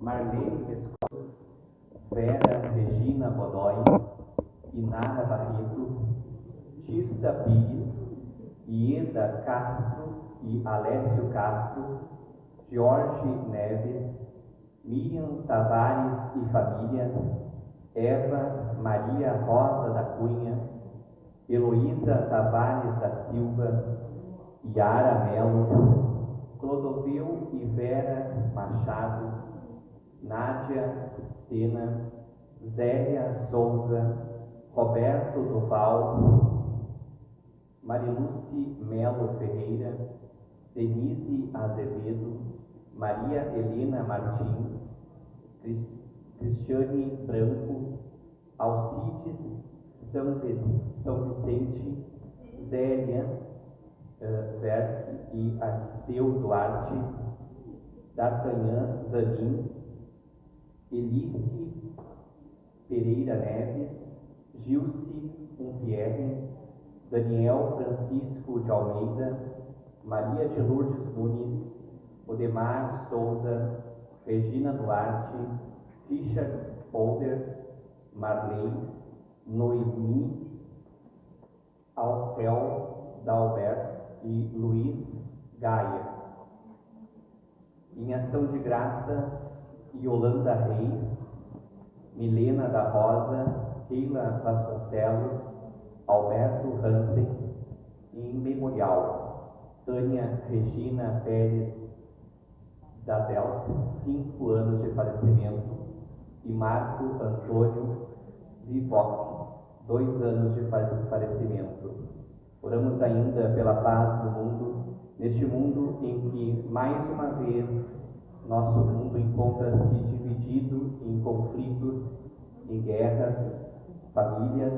Marlene Pescoço, Vera Regina Godoy, Inara Barreto, Tirsa Pires, Ieda Castro e Alessio Castro, Jorge Neves, Miriam Tavares e família, Eva Maria Rosa da Cunha, Heloísa Tavares da Silva, Yara Melo, Clodovil e Vera Machado, Nádia Sena, Zélia Souza, Roberto Duval, Mariluce Melo Ferreira, Denise Azevedo, Maria Helena Martins, Cristiane Branco, Alcides São Vicente, Zélia Verse e Aristeu Duarte, D'Artagnan Zanin, Elice Pereira Neves, Gilce Umpierre, Daniel Francisco de Almeida, Maria de Lourdes Nunes, Odemar Souza, Regina Duarte, Richard Holder, Marley, Noemi Alfel Dalbert e Luiz Gaia. Em ação de graça, Yolanda Reis, Milena da Rosa, Keila Vasconcelos, Alberto Hansen. E em memorial, Tânia Regina Pérez da Delta, 5 anos de falecimento, e Marco Antônio Vivoc, 2 anos de falecimento. Oramos ainda pela paz do mundo, neste mundo em que, mais uma vez, nosso mundo encontra-se dividido em conflitos, em guerras, famílias,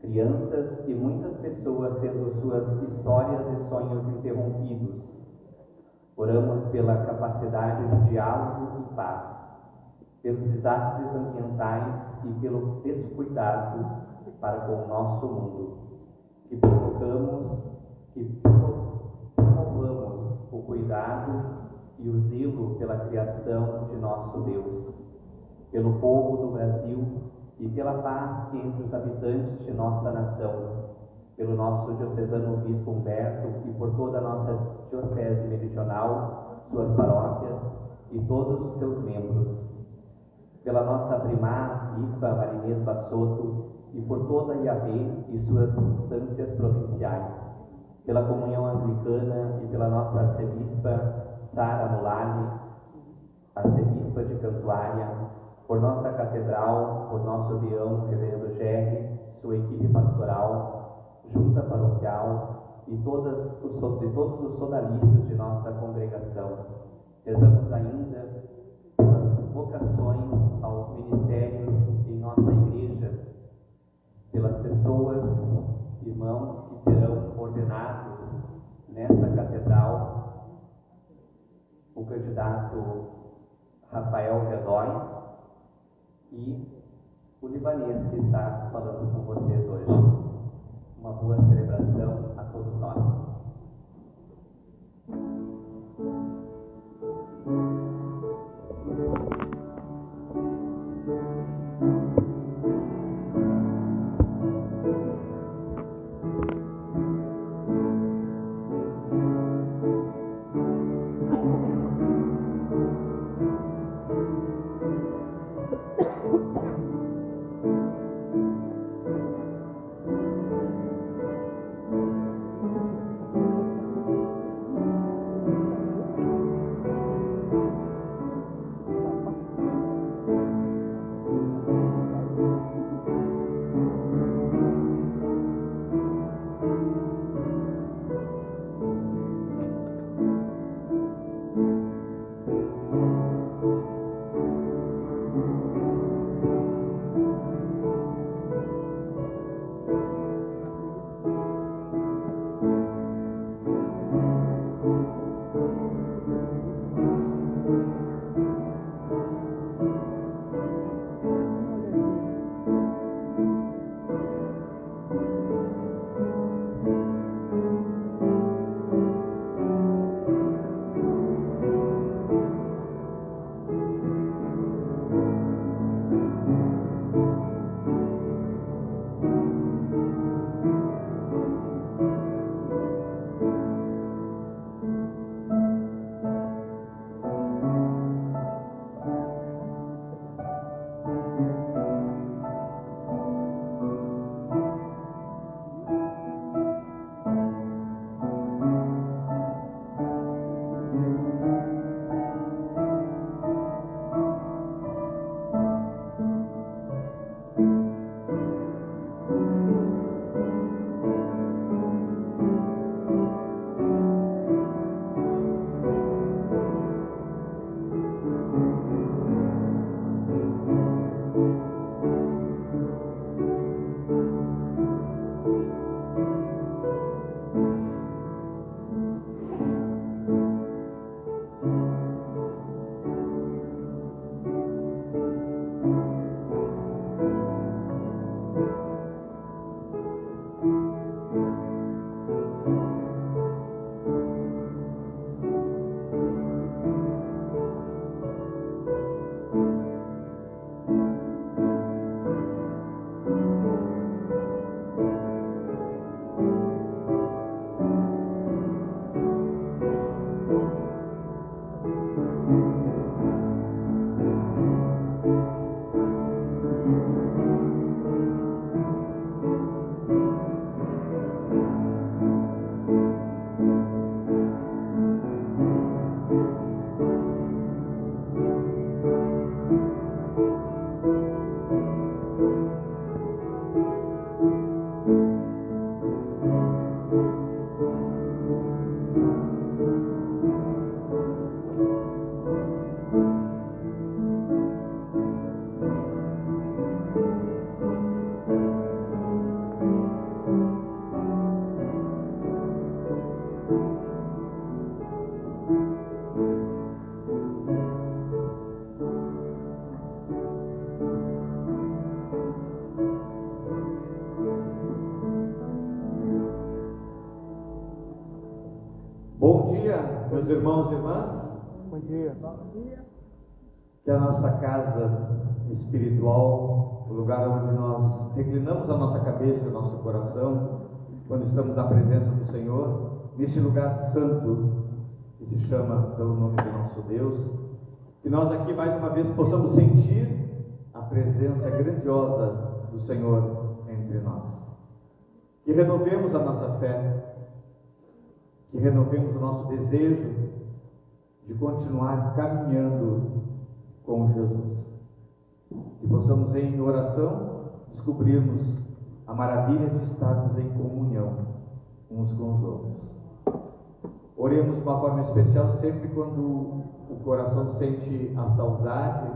crianças e muitas pessoas tendo suas histórias e sonhos interrompidos. Oramos pela capacidade de diálogo e paz, pelos desastres ambientais e pelo descuidado para com o nosso mundo. Que promovamos o cuidado e o zelo pela criação de nosso Deus, pelo povo do Brasil e pela paz entre os habitantes de nossa nação, pelo nosso diocesano Bispo Humberto e por toda a nossa diocese meridional, suas paróquias e todos os seus membros, pela nossa primaz, Bispa Marinês Bassotto, e por toda a IAB e suas instâncias provinciais, pela comunhão anglicana e pela nossa arcebispa Sara Mulali, arcebispa de Cantuária, por nossa catedral, por nosso deão, reverendo Gerry, sua equipe pastoral, junta paroquial e todos os sodalícios de nossa congregação. Rezamos ainda pelas vocações aos ministérios em nossa igreja, pelas pessoas, irmãos que serão ordenados nesta catedral, o candidato Rafael Godoy e o libanês que está falando com vocês hoje. Uma boa celebração a todos nós. meus irmãos e irmãs. Bom dia. Que a nossa casa espiritual, o lugar onde nós reclinamos a nossa cabeça e o nosso coração, quando estamos na presença do Senhor, neste lugar santo, que se chama pelo nome do nosso Deus, que nós aqui mais uma vez possamos sentir a presença grandiosa do Senhor entre nós. Que renovemos a nossa fé, que renovemos o nosso desejo de continuar caminhando com Jesus. Que possamos em oração descobrirmos a maravilha de estarmos em comunhão uns com os outros. Oremos de uma forma especial sempre quando o coração sente a saudade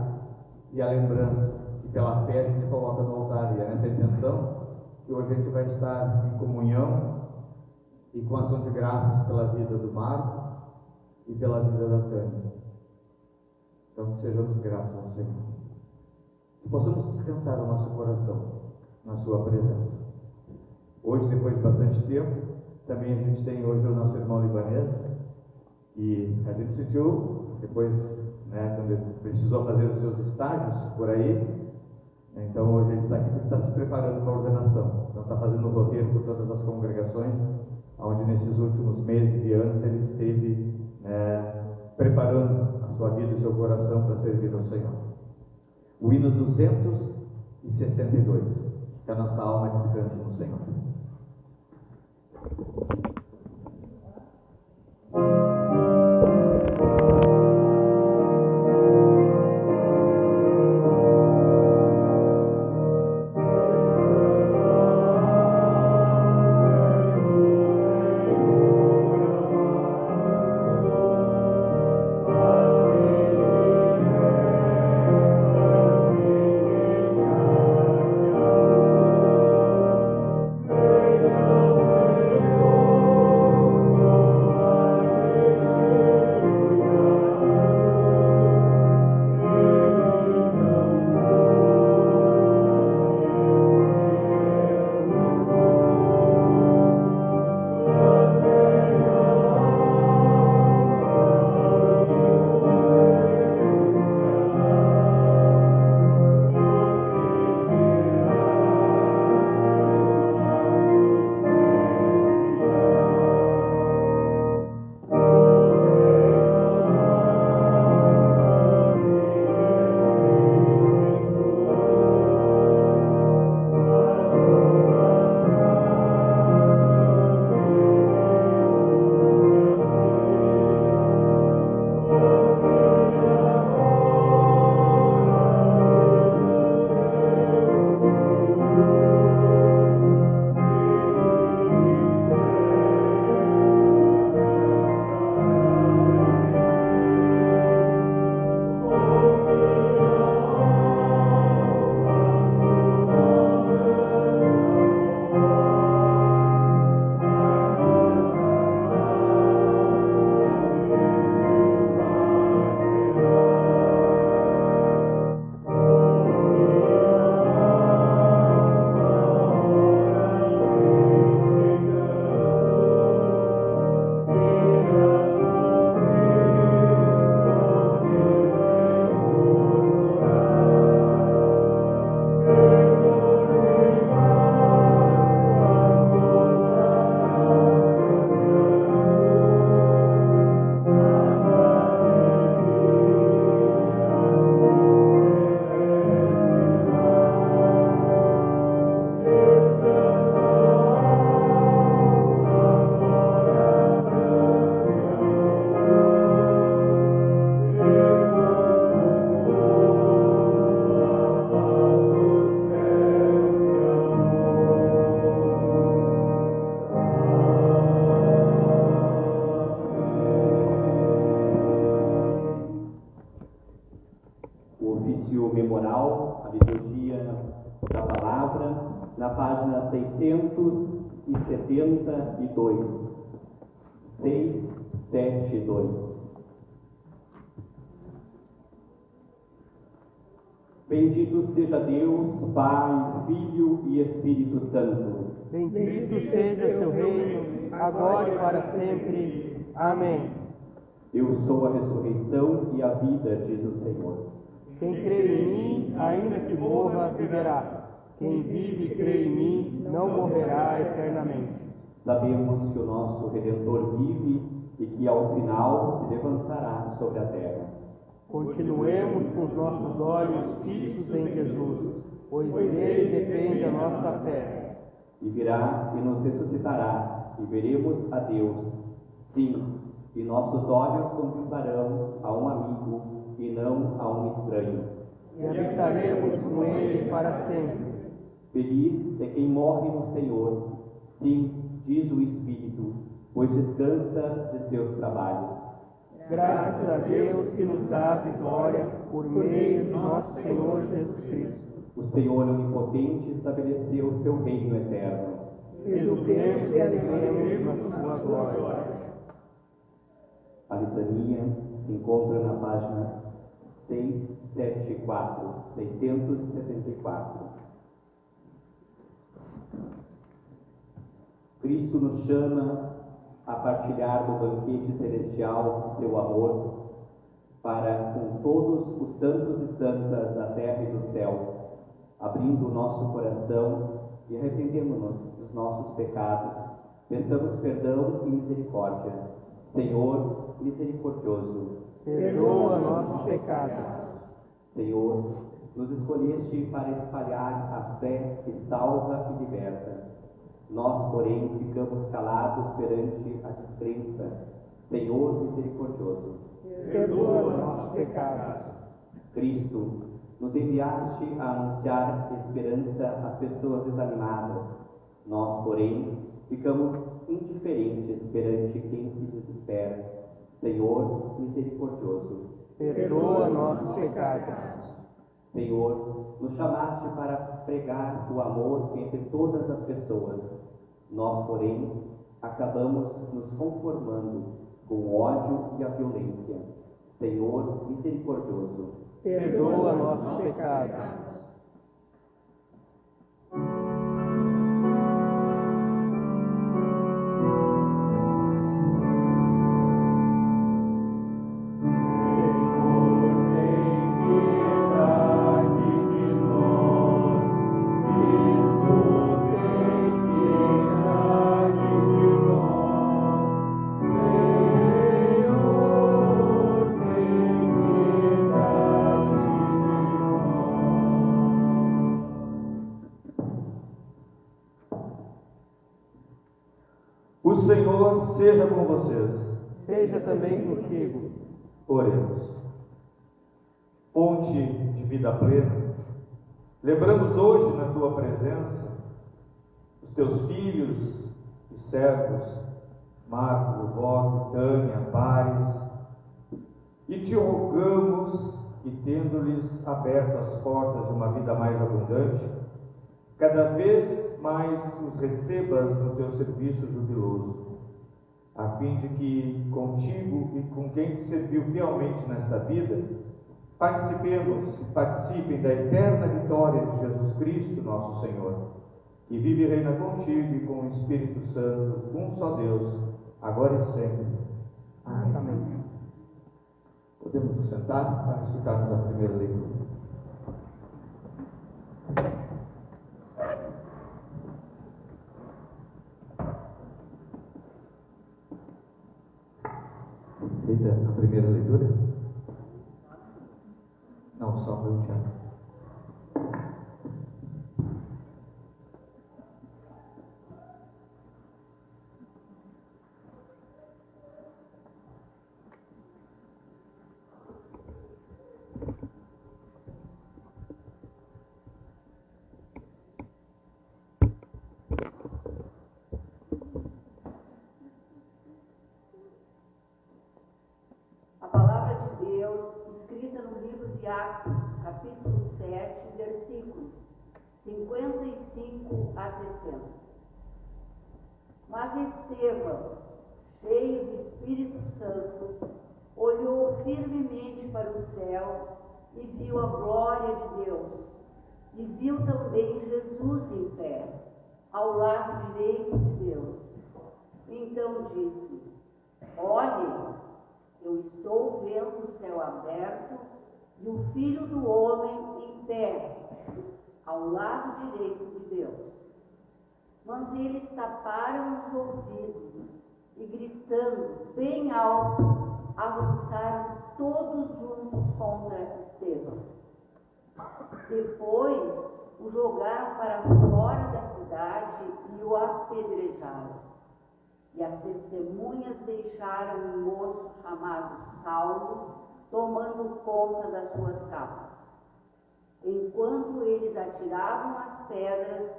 e a lembrança, que pela fé a gente coloca no altar, e é nessa intenção que hoje a gente vai estar em comunhão e com ação de graças pela vida do Marco e pela vida da Tânia. Então que sejamos gratos ao Senhor, que possamos descansar o nosso coração na sua presença. Hoje, depois de bastante tempo, também a gente tem hoje o nosso irmão libanês, e a gente sentiu, depois, quando ele precisou fazer os seus estágios por aí, então hoje ele está aqui porque está se preparando para a ordenação. Então está fazendo o roteiro por todas as congregações, onde nesses últimos meses e anos ele esteve preparando a sua vida e o seu coração para servir ao Senhor. O hino 262, que a nossa alma descanse no Senhor. Memoral, a liturgia da palavra, na página 672. 672. Bendito seja Deus, Pai, Filho e Espírito Santo. Bendito seja seu reino, agora e para sempre. Amém. Eu sou a ressurreição e a vida, diz o Senhor. Quem crê em mim, ainda que morra, viverá. Quem vive e crê em mim, não morrerá eternamente. Sabemos que o nosso Redentor vive e que ao final se levantará sobre a terra. Continuemos com os nossos olhos fixos em Jesus, pois dele depende a nossa fé. E virá e nos ressuscitará, e veremos a Deus. Sim, e nossos olhos contemplarão a um amigo e não a um estranho. E habitaremos com ele para sempre. Feliz é quem morre no Senhor. Sim, diz o Espírito, pois descansa de seus trabalhos. Graças a Deus que nos dá a vitória por meio de nosso Senhor Jesus Cristo. O Senhor Onipotente estabeleceu o seu reino eterno. Exultemos e alegremos na sua glória. A litania se encontra na página 674. Cristo nos chama a partilhar do banquete celestial seu amor para com todos os santos e santas da terra e do céu, abrindo o nosso coração e arrependendo-nos dos nossos pecados, peçamos perdão e misericórdia. Senhor misericordioso, perdoa nossos pecados. Senhor, nos escolheste para espalhar a fé que salva e liberta. Nós, porém, ficamos calados perante a descrença. Senhor misericordioso, perdoa nossos pecados. Cristo, nos enviaste a anunciar esperança às pessoas desanimadas. Nós, porém, ficamos indiferentes perante quem se desespera. Senhor misericordioso, perdoa nossos pecados. Senhor, nos chamaste para pregar o amor entre todas as pessoas. Nós, porém, acabamos nos conformando com o ódio e a violência. Senhor misericordioso, perdoa nossos pecados. O Senhor seja com vocês. Seja também contigo. Oremos. Fonte de vida plena, lembramos hoje na tua presença os teus filhos e servos, Marcos, Roque, Tânia, Pares, e te rogamos que, tendo-lhes aberto as portas de uma vida mais abundante, cada vez mais os recebas no teu serviço jubiloso, a fim de que contigo e com quem te serviu fielmente nesta vida, participem da eterna vitória de Jesus Cristo, nosso Senhor, que vive e reina contigo e com o Espírito Santo, um só Deus, agora e sempre. Amém. Podemos nos sentar para escutarmos a primeira leitura. Feita a primeira leitura? Não, só o Tiago. Atos, capítulo 7, versículos 55 a 60. Mas Estevão, cheio do Espírito Santo, olhou firmemente para o céu e viu a glória de Deus, e viu também Jesus em pé, ao lado direito de Deus. Então disse: olhem, Eu estou vendo o céu aberto e o Filho do Homem em pé, ao lado direito de Deus. Mas eles taparam os ouvidos e, gritando bem alto, avançaram todos juntos contra Estevão. Depois o jogaram para fora da cidade e o apedrejaram. E as testemunhas deixaram um moço chamado Saulo tomando conta das suas capas. Enquanto eles atiravam as pedras,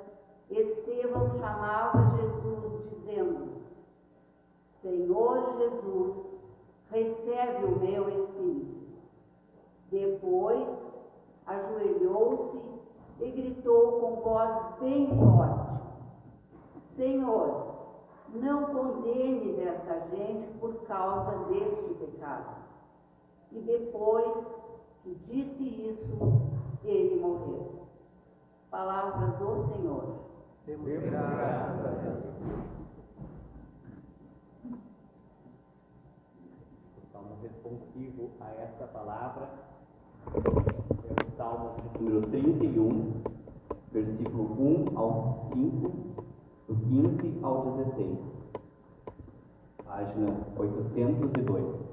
Estevão chamava Jesus, dizendo: Senhor Jesus, recebe o meu espírito. Depois ajoelhou-se e gritou com voz bem forte: Senhor, não condenes esta gente por causa deste pecado. E depois que disse isso, ele morreu. Palavra do Senhor. Demos graças a Deus. O salmo responsivo a esta palavra é o salmo de número 31, versículo 1 ao 5, do 15 ao 16, página 802.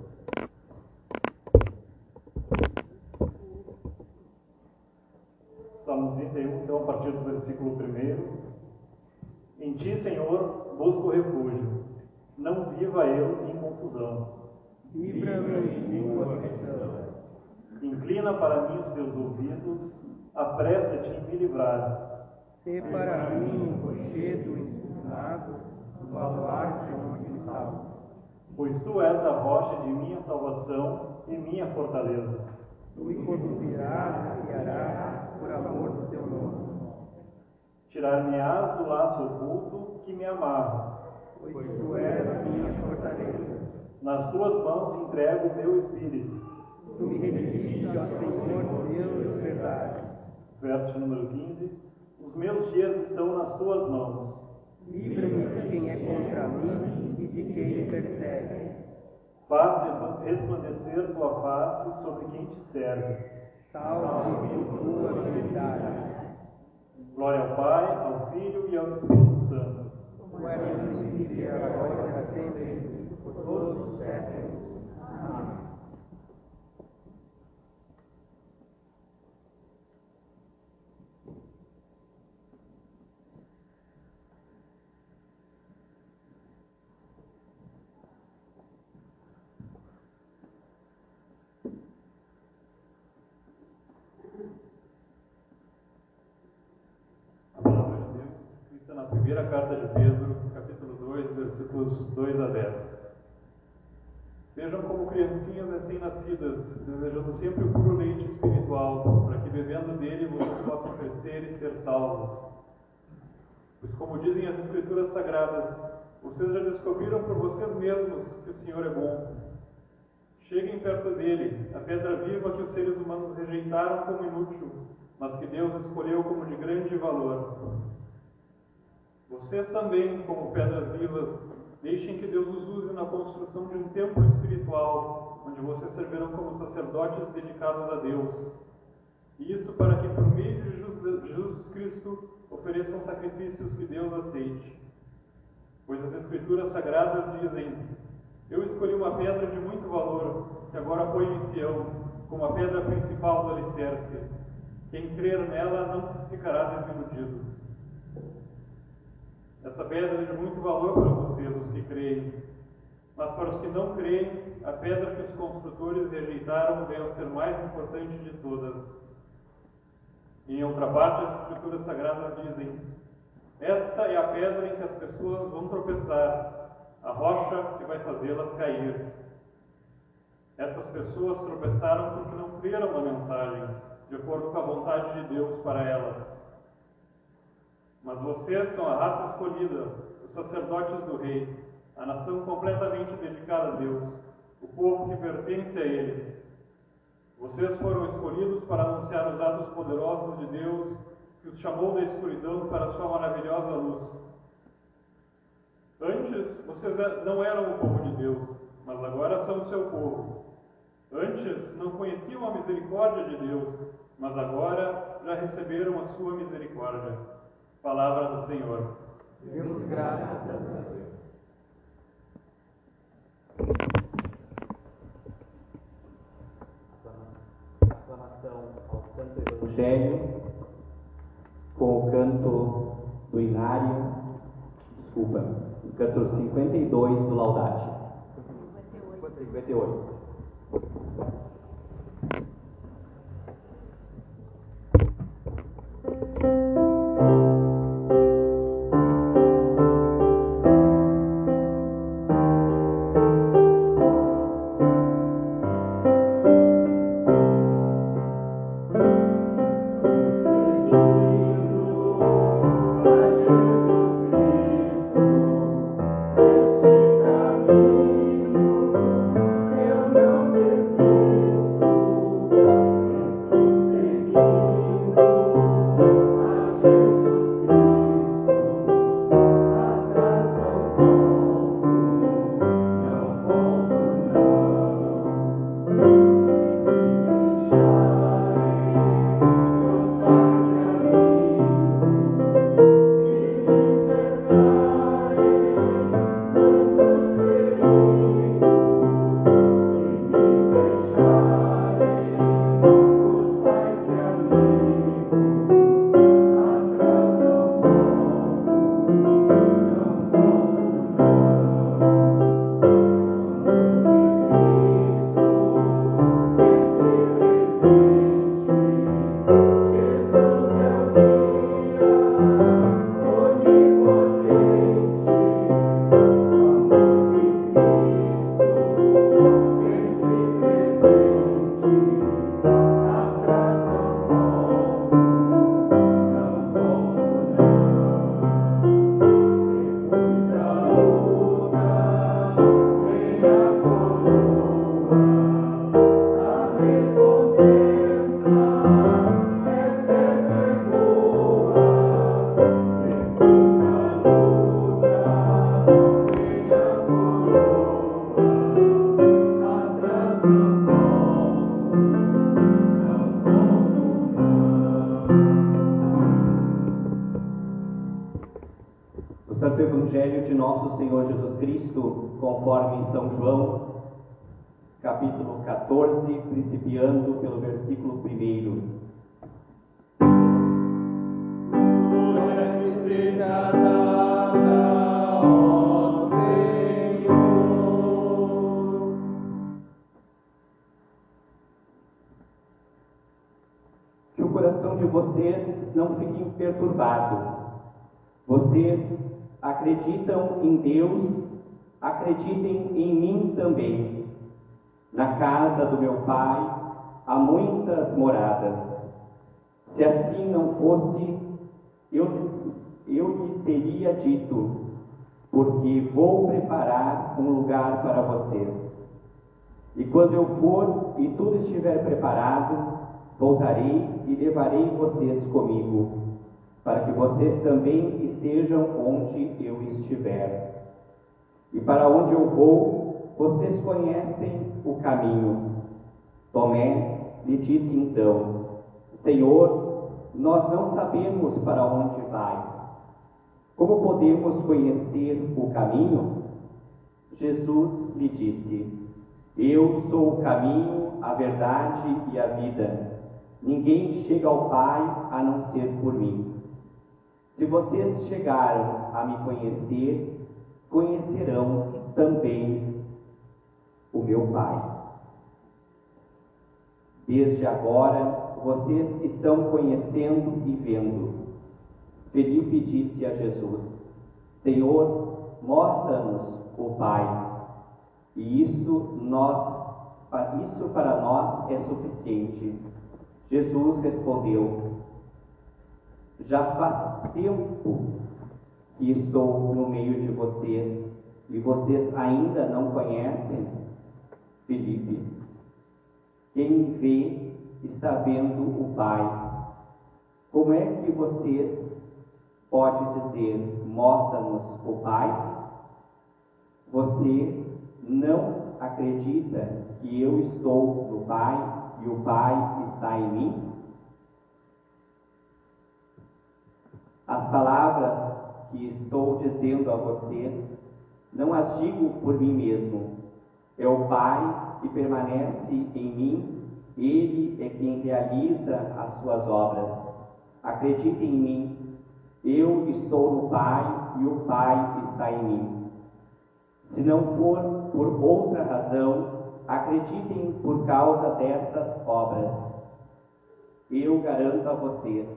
Salmo 31, então, a partir do versículo 1. Em ti, Senhor, busco refúgio. Não viva eu em confusão. Livra-me em tua aflição. Inclina para mim os teus ouvidos. Apressa-te em me livrar. Sê para mim um rochedo ensinado, um baluarte onde me salvo. Pois tu és a rocha de minha salvação e minha fortaleza. Tu me conduzirás e guiarás por amor do teu nome. Tirar-me-ás do laço oculto que me amarra. Pois tu és a minha fortaleza. Nas tuas mãos entrego o meu espírito. Tu me redimiste, ó Senhor Deus de verdade. Verso número 15. Os meus dias estão nas tuas mãos. Livra-me de quem é contra mim e de quem me persegue. Faz resplandecer tua face sobre quem te serve. Salve por tua habilidade. Glória ao Pai, ao Filho e ao Espírito Santo. Como era no princípio e agora e para sempre, por todos os séculos. Amém. Na primeira carta de Pedro, capítulo 2, versículos 2 a 10. Sejam como criancinhas recém-nascidas, desejando sempre o puro leite espiritual, para que bebendo dele vocês possam crescer e ser salvos. Pois como dizem as Escrituras Sagradas, vocês já descobriram por vocês mesmos que o Senhor é bom. Cheguem perto dele, a pedra viva que os seres humanos rejeitaram como inútil, mas que Deus escolheu como de grande valor. Vocês também, como pedras vivas, deixem que Deus os use na construção de um templo espiritual, onde vocês servirão como sacerdotes dedicados a Deus. E isso para que, por meio de Jesus Cristo, ofereçam sacrifícios que Deus aceite. Pois as Escrituras Sagradas dizem: Eu escolhi uma pedra de muito valor, que agora ponho em Sião, como a pedra principal do alicerce. Quem crer nela não ficará desiludido. Essa pedra é de muito valor para vocês, os que creem. Mas para os que não creem, a pedra que os construtores rejeitaram veio a ser mais importante de todas. Em outra parte, as Escrituras Sagradas dizem: Esta é a pedra em que as pessoas vão tropeçar, a rocha que vai fazê-las cair. Essas pessoas tropeçaram porque não creram na mensagem, de acordo com a vontade de Deus para elas. Mas vocês são a raça escolhida, os sacerdotes do Rei, a nação completamente dedicada a Deus, o povo que pertence a Ele. Vocês foram escolhidos para anunciar os atos poderosos de Deus, que os chamou da escuridão para a sua maravilhosa luz. Antes, vocês não eram o povo de Deus, mas agora são seu povo. Antes não conheciam a misericórdia de Deus, mas agora já receberam a sua misericórdia. Palavra do Senhor. Demos graças a Deus. Aclamação ao Santo Evangelho com o canto do Inário, o canto 52 do Laudate. 58. Santo Evangelho de nosso Senhor Jesus Cristo, conforme São João, capítulo 14, principiando pelo versículo 1. Que o coração de vocês não fique perturbado. Vocês acreditam em Deus, acreditem em mim também. Na casa do meu Pai há muitas moradas. Se assim não fosse, eu lhes teria dito, porque vou preparar um lugar para vocês. E quando eu for e tudo estiver preparado, voltarei e levarei vocês comigo, para que vocês também estejam onde eu estiver. E para onde eu vou, vocês conhecem o caminho. Tomé lhe disse então: Senhor, nós não sabemos para onde vais. Como podemos conhecer o caminho? Jesus lhe disse: Eu sou o caminho, a verdade e a vida. Ninguém chega ao Pai a não ser por mim. Se vocês chegaram a me conhecer, conhecerão também o meu Pai. Desde agora, vocês estão conhecendo e vendo. Felipe disse a Jesus: Senhor, mostra-nos o Pai, e isso para nós é suficiente. Jesus respondeu: Já faz tempo que estou no meio de vocês, e vocês ainda não conhecem? Felipe, quem me vê está vendo o Pai. Como é que vocês podem dizer: mostra-nos o Pai? Você não acredita que eu estou no Pai e o Pai está em mim? As palavras que estou dizendo a vocês, não as digo por mim mesmo. É o Pai que permanece em mim, Ele é quem realiza as suas obras. Acreditem em mim, eu estou no Pai e o Pai está em mim. Se não for por outra razão, acreditem por causa destas obras. Eu garanto a vocês,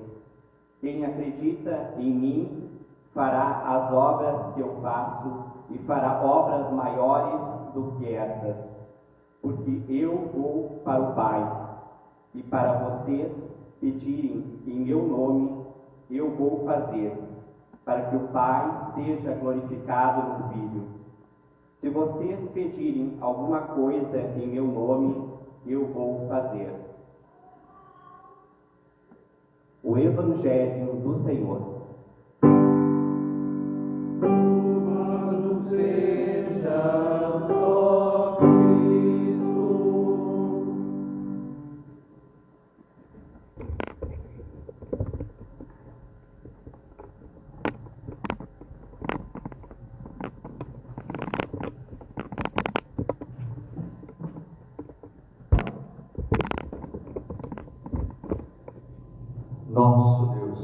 quem acredita em mim fará as obras que eu faço e fará obras maiores do que estas, porque eu vou para o Pai, e para vocês pedirem em meu nome, eu vou fazer, para que o Pai seja glorificado no Filho. Se vocês pedirem alguma coisa em meu nome, eu vou fazer. O Evangelho do Senhor. Louvado sejas, ó Cristo. Nosso Deus,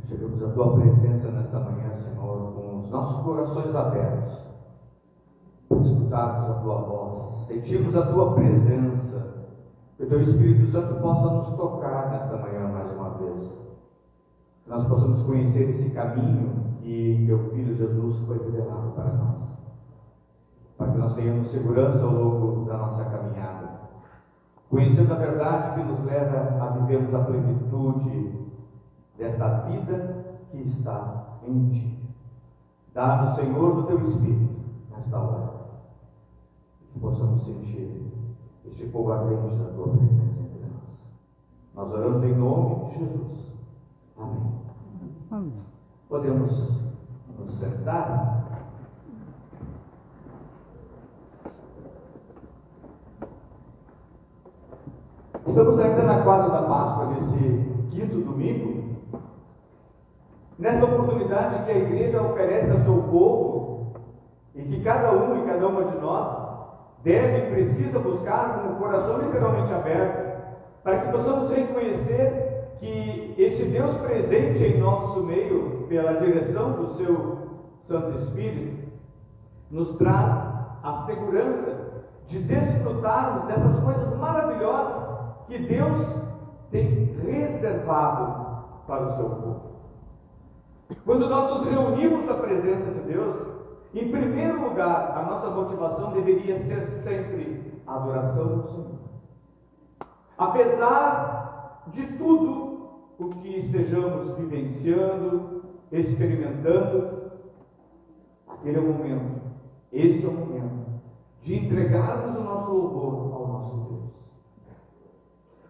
chegamos à Tua presença nesta manhã, Senhor, com os nossos corações abertos, para escutarmos a Tua voz, sentirmos a Tua presença, que o Teu Espírito Santo possa nos tocar nesta manhã mais uma vez, que nós possamos conhecer esse caminho que Teu Filho Jesus foi revelado para nós, para que nós tenhamos segurança ao longo da nossa caminhada, conhecendo a verdade que nos leva a vivermos a plenitude desta vida que está em Ti. Dá-nos, Senhor, do Teu Espírito, nesta hora, que possamos sentir este fogo ardente da Tua presença entre nós. Nós oramos em nome de Jesus. Amém. Amém. Podemos nos sentar? Estamos ainda na quadra da Páscoa, nesse quinto domingo, nessa oportunidade que a igreja oferece ao seu povo e que cada um e cada uma de nós deve e precisa buscar com o coração literalmente aberto, para que possamos reconhecer que este Deus presente em nosso meio, pela direção do seu Santo Espírito, nos traz a segurança de desfrutarmos dessas coisas maravilhosas que Deus tem reservado para o seu povo. Quando nós nos reunimos na presença de Deus, em primeiro lugar, a nossa motivação deveria ser sempre a adoração do Senhor. Apesar de tudo o que estejamos vivenciando, experimentando, aquele é o momento, este é o momento de entregarmos o nosso louvor ao nosso Deus.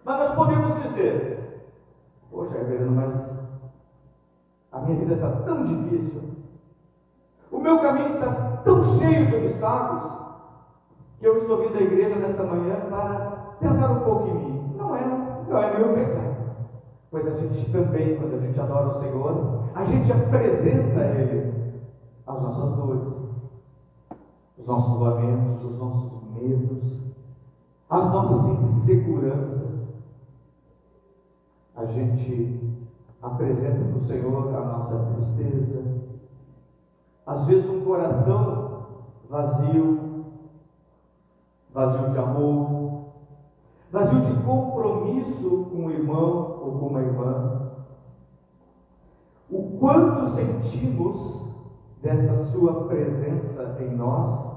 Mas nós podemos dizer, poxa, Everino, mas a minha vida está tão difícil, o meu caminho está tão cheio de obstáculos, que eu estou vindo à igreja nesta manhã para pensar um pouco em mim. Não é meu pecado. Pois a gente também, quando a gente adora o Senhor, a gente apresenta a Ele as nossas dores, os nossos lamentos, os nossos medos, as nossas inseguranças. A gente apresenta para o Senhor a nossa tristeza, às vezes um coração vazio de amor, vazio de compromisso com um irmão ou com uma irmã. O quanto sentimos desta sua presença em nós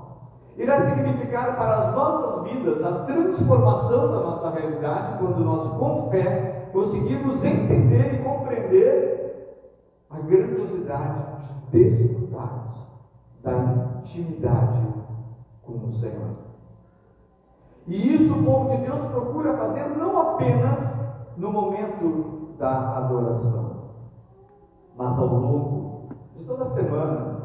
irá significar para as nossas vidas a transformação da nossa realidade, quando nós, com fé, conseguirmos entender e compreender a grandiosidade de desfrutarmos da intimidade com o Senhor. E isso o povo de Deus procura fazer não apenas no momento da adoração, mas ao longo de toda a semana.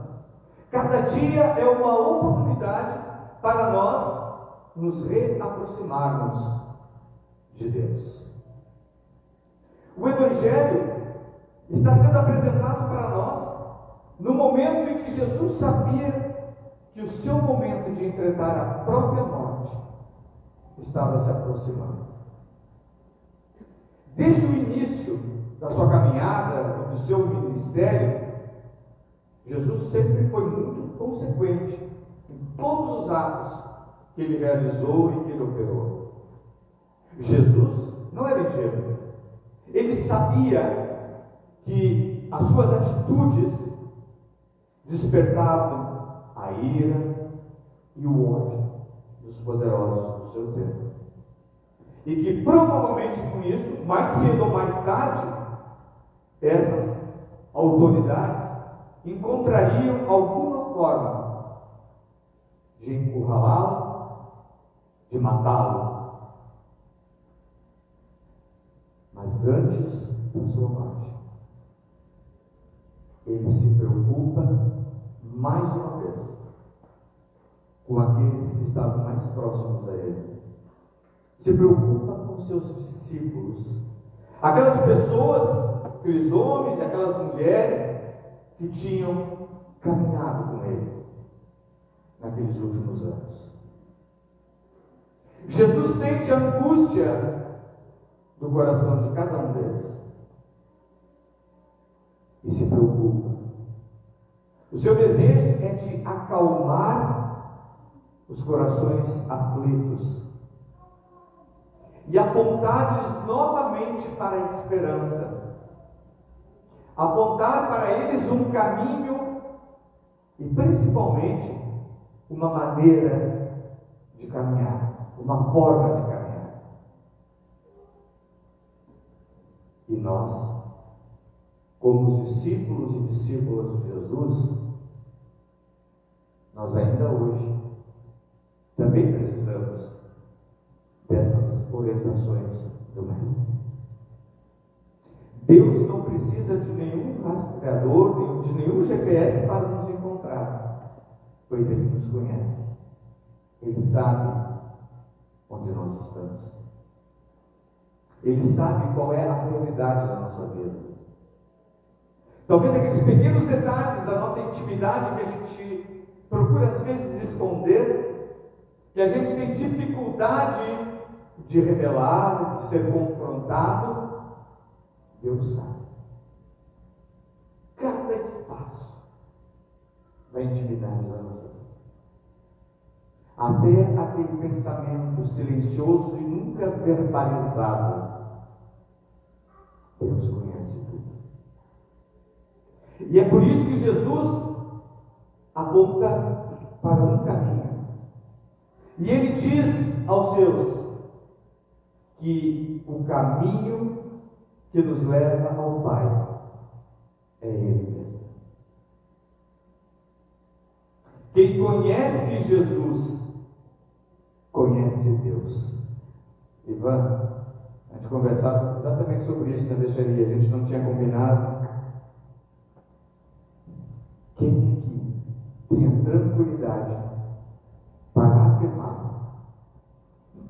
Cada dia é uma oportunidade para nós nos reaproximarmos de Deus. O Evangelho está sendo apresentado para nós no momento em que Jesus sabia que o seu momento de enfrentar a própria morte estava se aproximando. Desde o início da sua caminhada, do seu ministério, Jesus sempre foi muito consequente em todos os atos que ele realizou e que ele operou. Jesus não era ingênuo. Ele sabia que as suas atitudes despertavam a ira e o ódio dos poderosos do seu tempo. E que provavelmente com isso, mais cedo ou mais tarde, essas autoridades encontrariam alguma forma de encurralá-lo, de matá-lo. Mas antes da sua morte, ele se preocupa mais uma vez com aqueles que estavam mais próximos a ele. Se preocupa com seus discípulos, aquelas pessoas, aqueles homens e aquelas mulheres que tinham caminhado com ele naqueles últimos anos. Jesus sente a angústia do coração de cada um deles e se preocupa. O seu desejo é de acalmar os corações aflitos e apontar-lhes novamente para a esperança, apontar para eles um caminho e principalmente uma maneira de caminhar, uma forma de caminhar. E nós, como os discípulos e discípulas de Jesus, nós ainda hoje também precisamos dessas orientações do Mestre. Deus não precisa de nenhum rastreador, de nenhum GPS para nos encontrar, pois Ele nos conhece. Ele sabe onde nós estamos. Ele sabe qual é a realidade da nossa vida. Talvez aqueles pequenos detalhes da nossa intimidade que a gente procura às vezes esconder, que a gente tem dificuldade de revelar, de ser confrontado, Deus sabe. Cada espaço da intimidade da nossa vida. Até aquele pensamento silencioso e nunca verbalizado, Deus conhece tudo. E é por isso que Jesus aponta para um caminho. E ele diz aos seus que o caminho que nos leva ao Pai é Ele mesmo. Quem conhece Jesus, conhece Deus. Ivan, a gente conversava exatamente sobre isso na deixaria, a gente não tinha combinado. Quem aqui tem a tranquilidade para afirmar?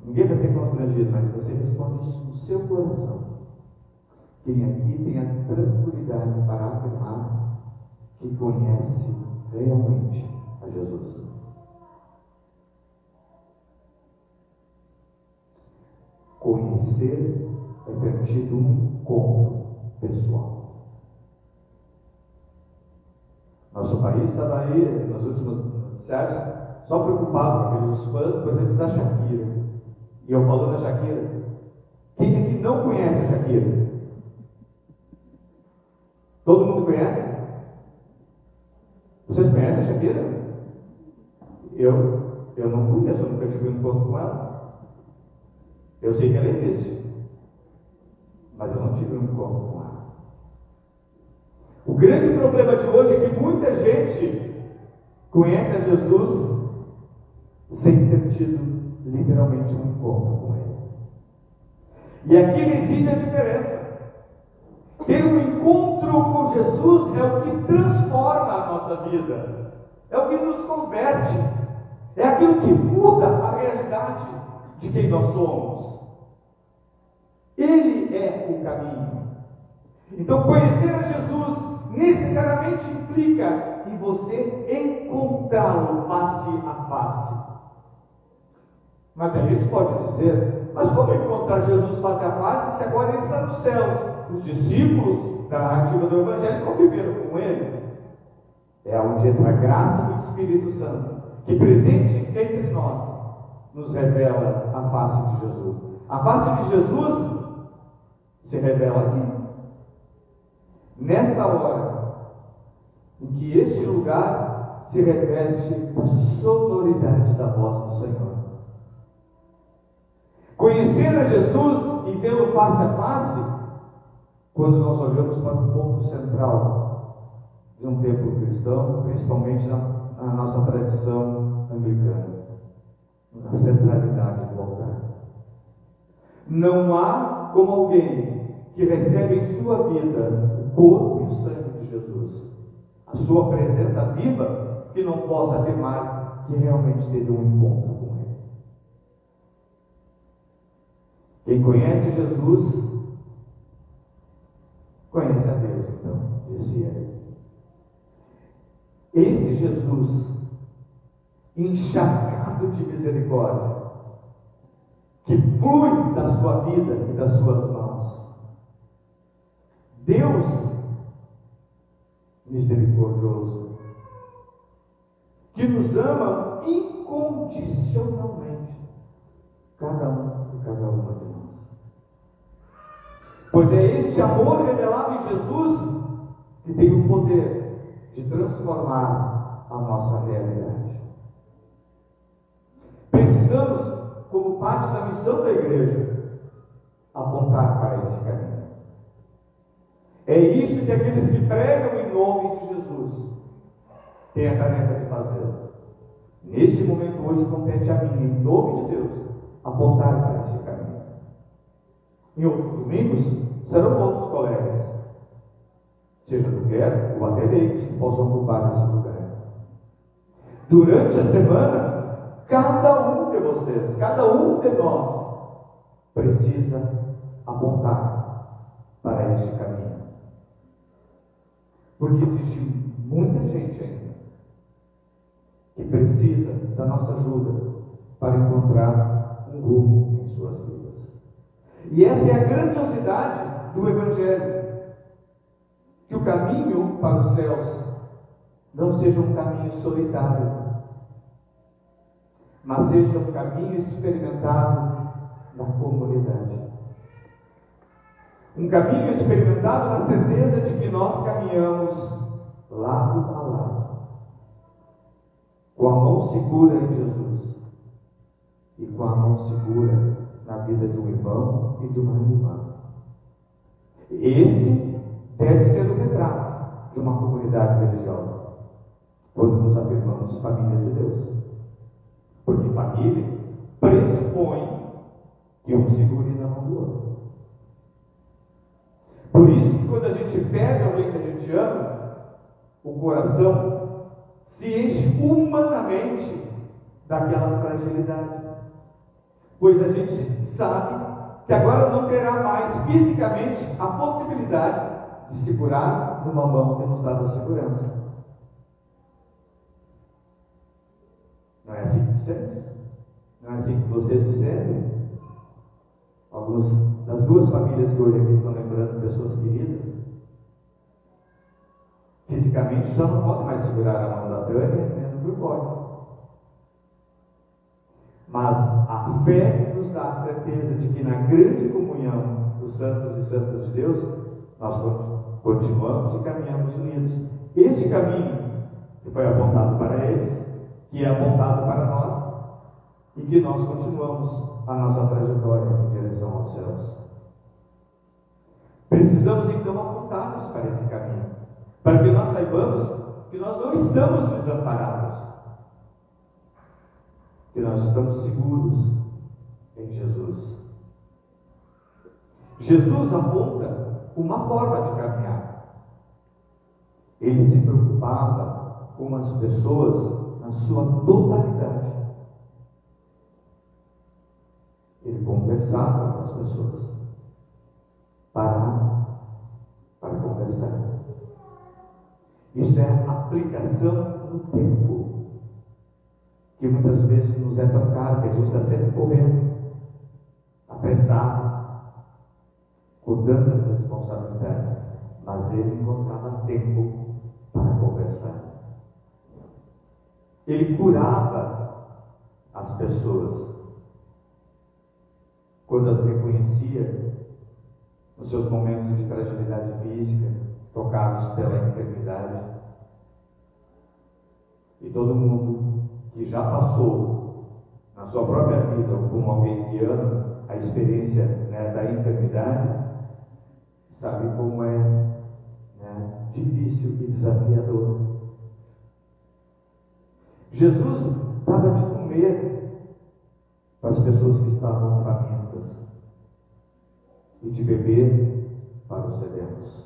Ninguém vai ser constrangido, mas você responde isso no seu coração. Quem aqui tem a tranquilidade para afirmar que conhece realmente a Jesus? Conhecer é ter tido um encontro pessoal. Nosso país estava aí, nos últimos noticiários, só preocupado com aqueles fãs, por exemplo, da Shakira. E eu falo da Shakira. Quem aqui não conhece a Shakira? Todo mundo conhece? Vocês conhecem a Shakira? Eu não conheço, eu nunca tive um encontro com ela. Eu sei que ela existe, mas eu não tive um encontro com ela. O grande problema de hoje é que muita gente conhece a Jesus sem ter tido literalmente um encontro com Ele. E aqui reside a diferença. Ter um encontro com Jesus é o que transforma a nossa vida, é o que nos converte, é aquilo que muda a realidade verdade de quem nós somos. Ele é o caminho. Então, conhecer a Jesus necessariamente implica em você encontrá-lo face a face. Mas a gente pode dizer, mas como encontrar Jesus face a face se agora ele está nos céus? Os discípulos da narrativa do Evangelho conviveram com ele. É onde entra a graça do Espírito Santo, que presente entre nós, nos revela a face de Jesus. A face de Jesus se revela aqui. Nesta hora, em que este lugar se reveste da sonoridade da voz do Senhor. Conhecer a Jesus e vê-lo face a face, quando nós olhamos para o ponto central de um templo cristão, principalmente na nossa tradição anglicana, na centralidade do altar. Não há como alguém que recebe em sua vida o corpo e o sangue de Jesus, a sua presença viva, que não possa afirmar que realmente teve um encontro com Ele. Quem conhece Jesus, conhece a Deus, então, disse ele. Esse Jesus, encharcado de misericórdia, que flui da sua vida e das suas mãos. Deus misericordioso, que nos ama incondicionalmente, cada um e cada uma de nós. Pois é este amor revelado em Jesus que tem o poder de transformar a nossa realidade. Precisamos, como parte da missão da igreja, apontar para esse caminho. É isso que aqueles que pregam em nome de Jesus têm a tarefa de fazer. Neste momento hoje compete a mim, em nome de Deus, apontar para esse caminho. Em outros domingos serão outros colegas, seja do clero ou até leigos, que possam ocupar esse lugar. Durante a semana, cada um de vocês, cada um de nós, precisa apontar para este caminho. Porque existe muita gente ainda que precisa da nossa ajuda para encontrar um rumo em suas vidas. E essa é a grandiosidade do Evangelho. Que o caminho para os céus não seja um caminho solitário, mas seja um caminho experimentado na comunidade. Um caminho experimentado na certeza de que nós caminhamos lado a lado, com a mão segura em Jesus e com a mão segura na vida de um irmão e de uma irmã. Esse deve ser o retrato de uma comunidade religiosa, quando nos afirmamos família de Deus. Porque família pressupõe que um segure na mão do outro. Por isso que quando a gente perde alguém que a gente ama, o coração se enche humanamente daquela fragilidade. Pois a gente sabe que agora não terá mais fisicamente a possibilidade de segurar numa mão que nos dá a segurança. Não é assim que se sente? Não é assim que vocês se sentem? Algumas das duas famílias que hoje aqui estão lembrando pessoas queridas, fisicamente já não podem mais segurar a mão da Tânia, nem do Gregório. Mas a fé nos dá a certeza de que na grande comunhão dos santos e santas de Deus, nós continuamos e caminhamos unidos. Este caminho que foi apontado para eles, que é apontado para nós, e que nós continuamos a nossa trajetória em direção aos céus. Precisamos então apontar-nos para esse caminho, para que nós saibamos que nós não estamos desamparados, que nós estamos seguros em Jesus. Jesus aponta uma forma de caminhar. Ele se preocupava com as pessoas na sua totalidade. conversava com as pessoas. Parar para conversar. Isso é a aplicação no tempo, que muitas vezes nos é tão caro, que a gente está sempre correndo, apressado, com tantas responsabilidades, mas ele encontrava tempo para conversar. Ele curava as pessoas quando as reconhecia nos seus momentos de fragilidade física, tocados pela enfermidade. E todo mundo que já passou na sua própria vida, ou como alguém que ama a experiência, né, da enfermidade, sabe como é, né, difícil e desafiador. Jesus dava de comer para as pessoas que estavam famintas e de beber para os sedentos.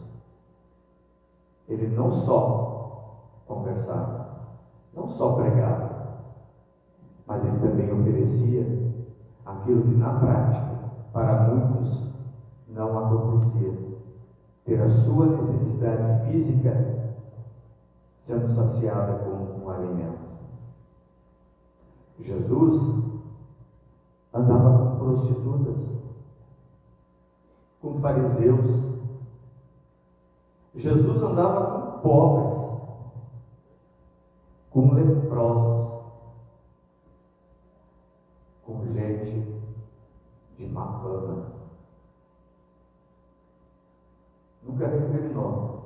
Ele não só conversava, não só pregava, mas ele também oferecia aquilo que na prática, para muitos, não acontecia: ter a sua necessidade física sendo saciada com um alimento. Jesus andava com prostitutas, com fariseus. Jesus andava com pobres, com leprosos, com gente de má fama. Nunca recriminou.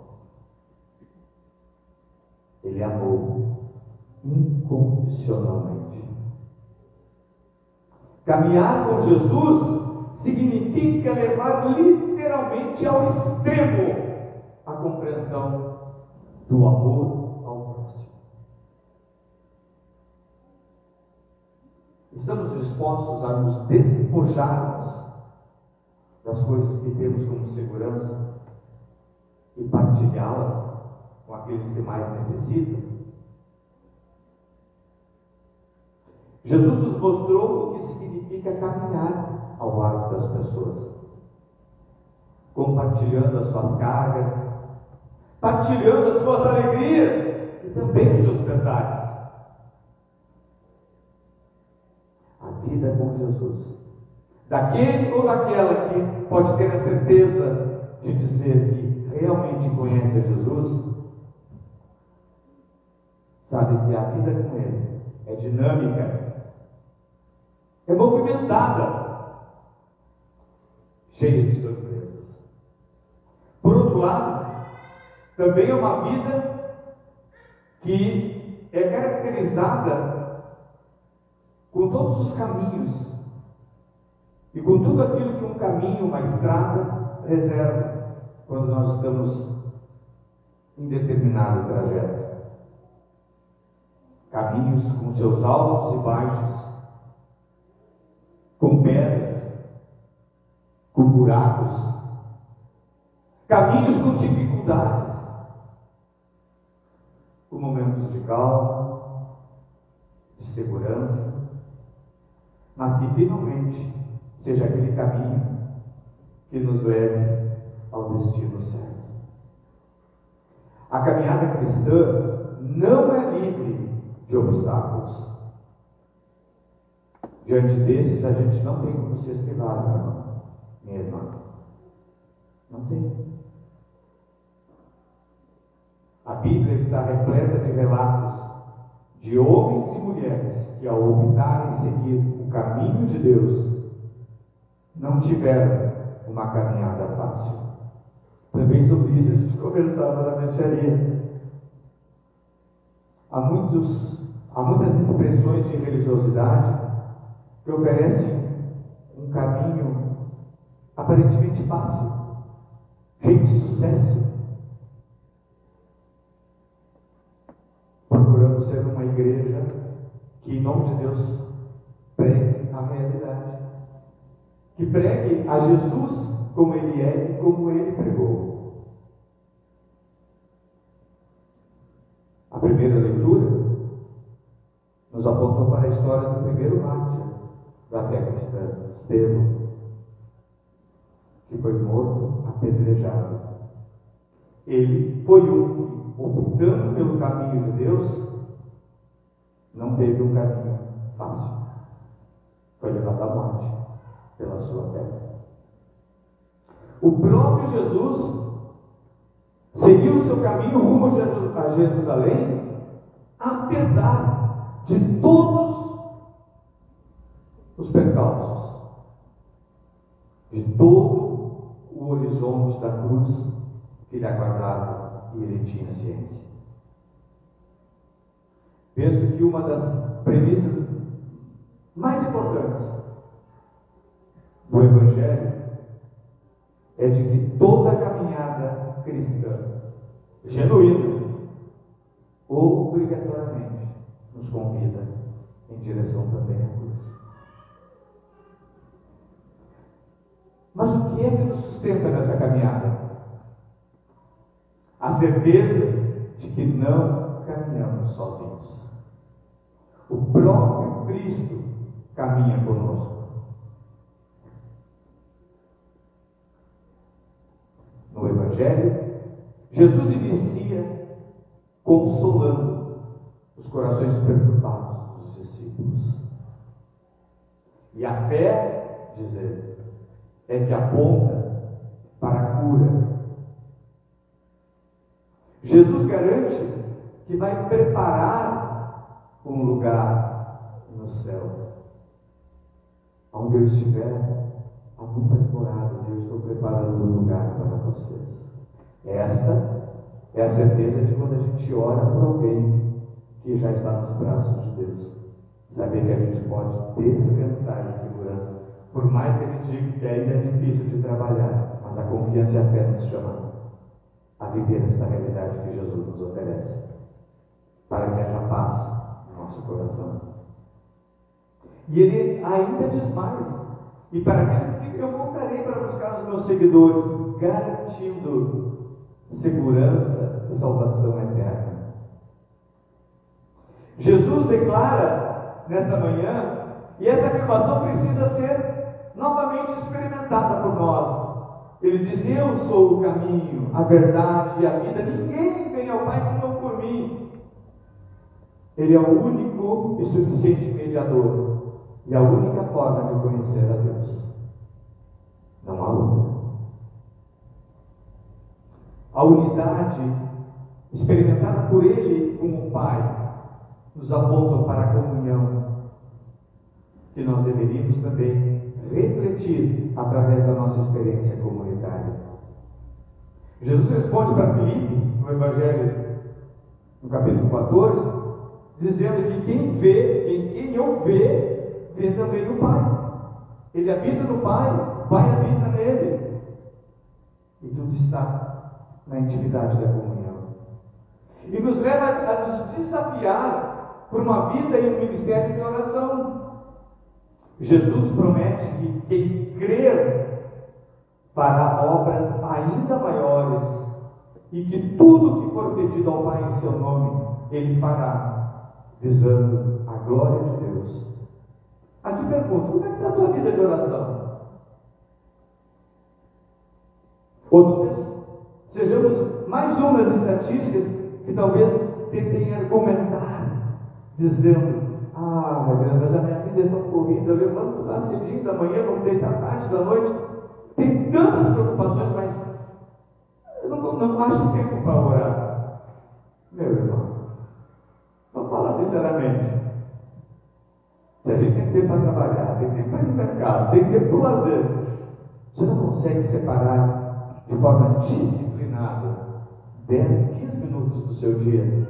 Ele amou incondicionalmente. Caminhar com Jesus significa levar literalmente ao extremo a compreensão do amor ao próximo. Estamos dispostos a nos despojarmos das coisas que temos como segurança e partilhá-las com aqueles que mais necessitam? Jesus nos mostrou o que significa caminhar ao lado das pessoas, compartilhando as suas cargas, partilhando as suas alegrias e também os seus pesares. A vida com Jesus, daquele ou daquela que pode ter a certeza de dizer que realmente conhece a Jesus, sabe que a vida com Ele é dinâmica, é movimentada, cheia de surpresas. Por outro lado, também é uma vida que é caracterizada com todos os caminhos e com tudo aquilo que um caminho, uma estrada, reserva quando nós estamos em determinado trajeto. Caminhos com seus altos e baixos, com pedras, com buracos, caminhos com dificuldades, com momentos de calma, de segurança, mas que finalmente seja aquele caminho que nos leve ao destino certo. A caminhada cristã não é livre de obstáculos. Diante desses, a gente não tem como se esquivar, meu irmão, minha irmã. Não tem. A Bíblia está repleta de relatos de homens e mulheres que, ao optarem seguir o caminho de Deus, não tiveram uma caminhada fácil. Também sobre isso a gente conversava na mexaria. Há muitas expressões de religiosidade que oferecem um caminho aparentemente fácil, cheio de sucesso. Procuramos ser uma igreja que, em nome de Deus, pregue a realidade, que pregue a Jesus como Ele é e como Ele pregou. A primeira leitura nos apontou para a história do primeiro mártir da fé cristã, Estevão. que foi morto apedrejado. Ele foi um que, optando pelo caminho de Deus, não teve um caminho fácil. Foi levado à morte pela sua fé. O próprio Jesus seguiu o seu caminho rumo a Jerusalém, apesar de todos os percalços, de todo o horizonte da cruz que lhe aguardava, e ele tinha ciência. Penso que uma das premissas mais importantes do Evangelho é de que toda a caminhada cristã genuína, obrigatoriamente, nos convida em direção também à cruz. Mas o que é que nos sustenta nessa caminhada? A certeza de que não caminhamos sozinhos. O próprio Cristo caminha conosco. No Evangelho, Jesus inicia consolando os corações perturbados dos discípulos. E a fé, diz ele, é que aponta para a cura. Jesus garante que vai preparar um lugar no céu. Onde eu estiver, há muitas moradas e eu estou preparando um lugar para vocês. Esta é a certeza de quando a gente ora por alguém que já está nos braços de Deus. Saber que a gente pode descansar em segurança. Por mais que a gente diga que ainda é difícil de trabalhar, mas a confiança e a fé nos chamam a viver esta realidade que Jesus nos oferece, para que haja paz no nosso coração. E ele ainda diz mais: e para que eu voltarei para buscar os meus seguidores, garantindo segurança e salvação eterna. Jesus declara nesta manhã, e essa afirmação precisa ser novamente experimentada por nós. Ele diz: eu sou o caminho, a verdade e a vida. Ninguém vem ao Pai senão por mim. Ele é o único e suficiente mediador, e a única forma de conhecer a Deus. Não há outra. A unidade experimentada por Ele com o Pai nos aponta para a comunhão que nós deveríamos também refletir através da nossa experiência comunitária. Jesus responde para Filipe, no Evangelho, no capítulo 14, dizendo que quem eu vê também o Pai. Ele habita no Pai, o Pai habita nele. E tudo está na intimidade da comunhão. E nos leva a nos desafiar por uma vida e um ministério de oração. Jesus promete que quem crer fará obras ainda maiores, e que tudo que for pedido ao Pai em seu nome, Ele fará, visando a glória de Deus. Aqui pergunto: como é que está a tua vida de oração? Ou talvez sejamos mais uma das estatísticas que talvez tentem argumentar, dizendo: mas a minha vida é tão corrida, eu levanto lá cedinho da manhã, vou deitar tarde da noite, tem tantas preocupações, mas eu não acho tempo para orar. Meu irmão, vamos falar sinceramente. Se a gente tem tempo para trabalhar, tem tempo para ir no mercado, tem tempo para o lazer, você não consegue separar de forma disciplinada 10, 15 minutos do seu dia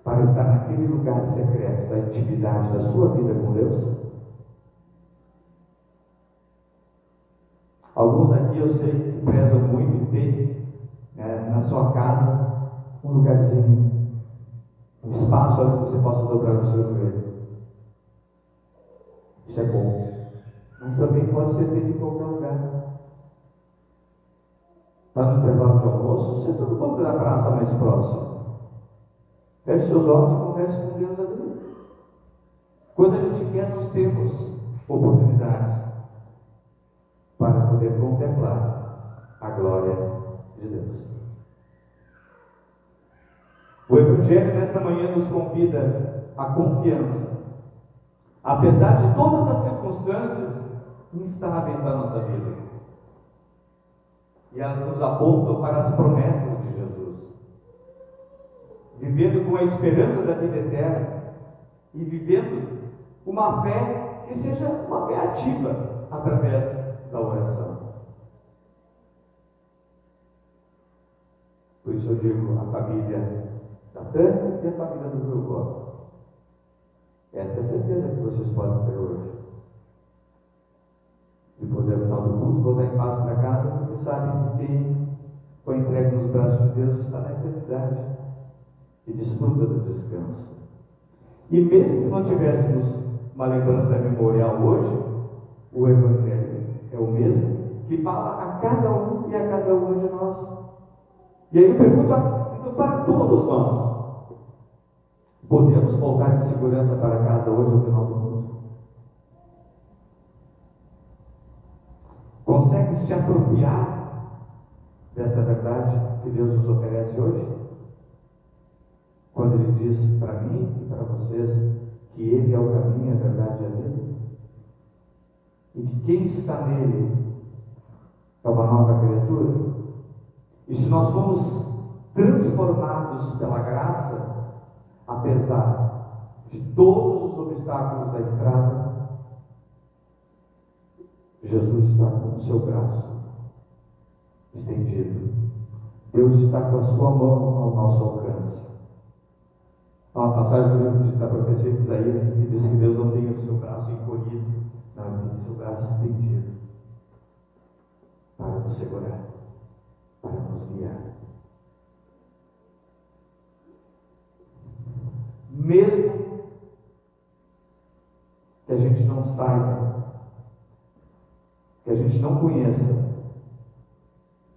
para estar naquele lugar secreto da intimidade da sua vida com Deus? Alguns aqui eu sei que prezam muito em ter na sua casa um lugarzinho, um espaço onde você possa dobrar o seu joelho. Isso é bom, mas também pode ser feito em qualquer lugar. Está no intervalo de almoço, você todo mundo da praça mais próximo. Feche seus olhos e converse com Deus ali. Quando a gente quer, nós temos oportunidades para poder poder contemplar a glória de Deus. O Evangelho nesta manhã nos convida à confiança, apesar de todas as circunstâncias instáveis da nossa vida. E elas nos apontam para as promessas de Jesus, vivendo com a esperança da vida eterna e vivendo uma fé que seja uma fé ativa através da oração. Por isso eu digo a família da Tânia e a família do meu avô. Essa é a certeza que vocês podem ter hoje. De poder, no final do culto, voltar em paz para casa, porque sabem que quem foi entregue nos braços de Deus está na eternidade e desfruta do descanso. E mesmo que não tivéssemos uma lembrança memorial hoje, o Evangelho é o mesmo que fala a cada um e a cada uma de nós. E aí eu pergunto para todos nós: podemos voltar em segurança para casa hoje no final do mundo? Consegue se apropriar desta verdade que Deus nos oferece hoje? Quando Ele diz para mim e para vocês que Ele é o caminho, a verdade e a vida, e que quem está nele é uma nova criatura. E se nós fomos transformados pela graça, apesar de todos os obstáculos da estrada, Jesus está com o seu braço estendido. Deus está com a sua mão ao nosso alcance. Há uma passagem do livro da profecia de Isaías que diz que Deus não tem o seu braço encolhido, não, ele tem o seu braço estendido para nos segurar, para nos guiar. Mesmo que a gente não saiba, que a gente não conheça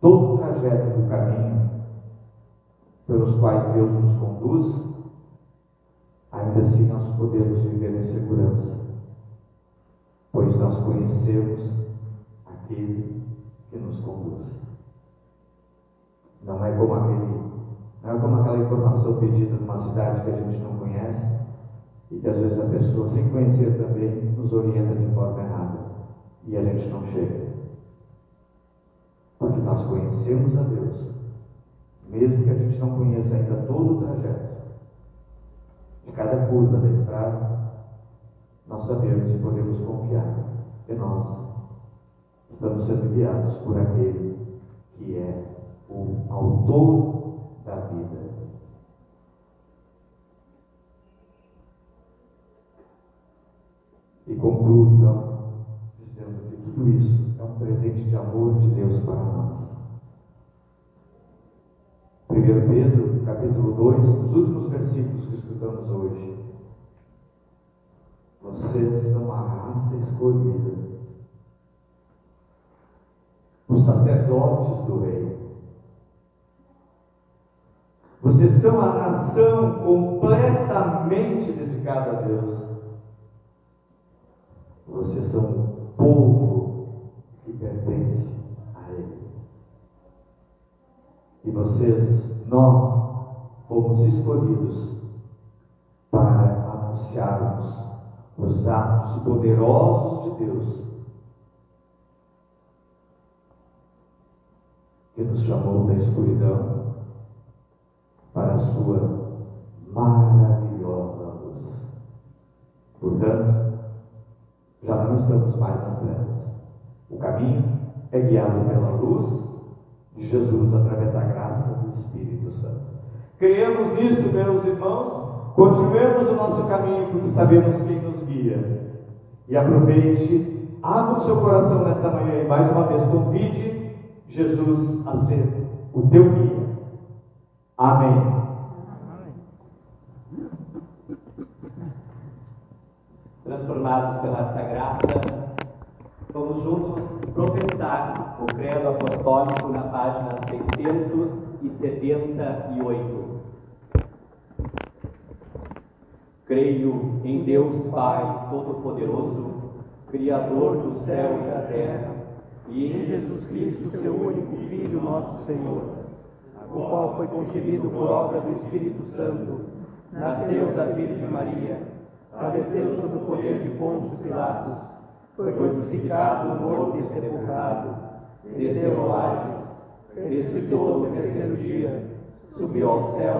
todo o trajeto do caminho pelos quais Deus nos conduz, ainda assim nós podemos viver em segurança, pois nós conhecemos aquele que nos conduz. Não é como aquela informação pedida numa cidade que a gente não conhece e que às vezes a pessoa, sem conhecer também, nos orienta de forma errada e a gente não chega. Porque nós conhecemos a Deus, mesmo que a gente não conheça ainda todo o trajeto de cada curva da estrada, nós sabemos e podemos confiar que nós estamos sendo guiados por aquele que é o autor da vida. E concluo então dizendo que tudo isso é um presente de amor de Deus para nós. 1 Pedro, capítulo 2, nos últimos versículos que estudamos hoje: vocês são a raça escolhida, os sacerdotes do Rei. Vocês são a nação completamente dedicada a Deus. Vocês são um povo que pertence a Ele. E nós fomos escolhidos para anunciarmos os atos poderosos de Deus, que nos chamou da escuridão para a sua maravilhosa luz. Portanto, já não estamos mais nas trevas. O caminho é guiado pela luz de Jesus através da graça do Espírito Santo. Creemos nisso, meus irmãos, continuemos o nosso caminho porque sabemos quem nos guia. E aproveite, abra o seu coração nesta manhã e mais uma vez convide Jesus a ser o teu guia. Amém. Transformados pela essa graça, vamos juntos professar o credo apostólico na página 678. Creio em Deus Pai Todo-Poderoso, Criador do céu e da terra, e em Jesus Cristo, seu único Filho, nosso Senhor, o qual foi concebido por obra do Espírito Santo, nasceu da Virgem Maria, padeceu sob o poder de Pôncio Pilatos, foi crucificado, morto e sepultado, desceu ao Hades, ressuscitou no terceiro dia, subiu ao céu,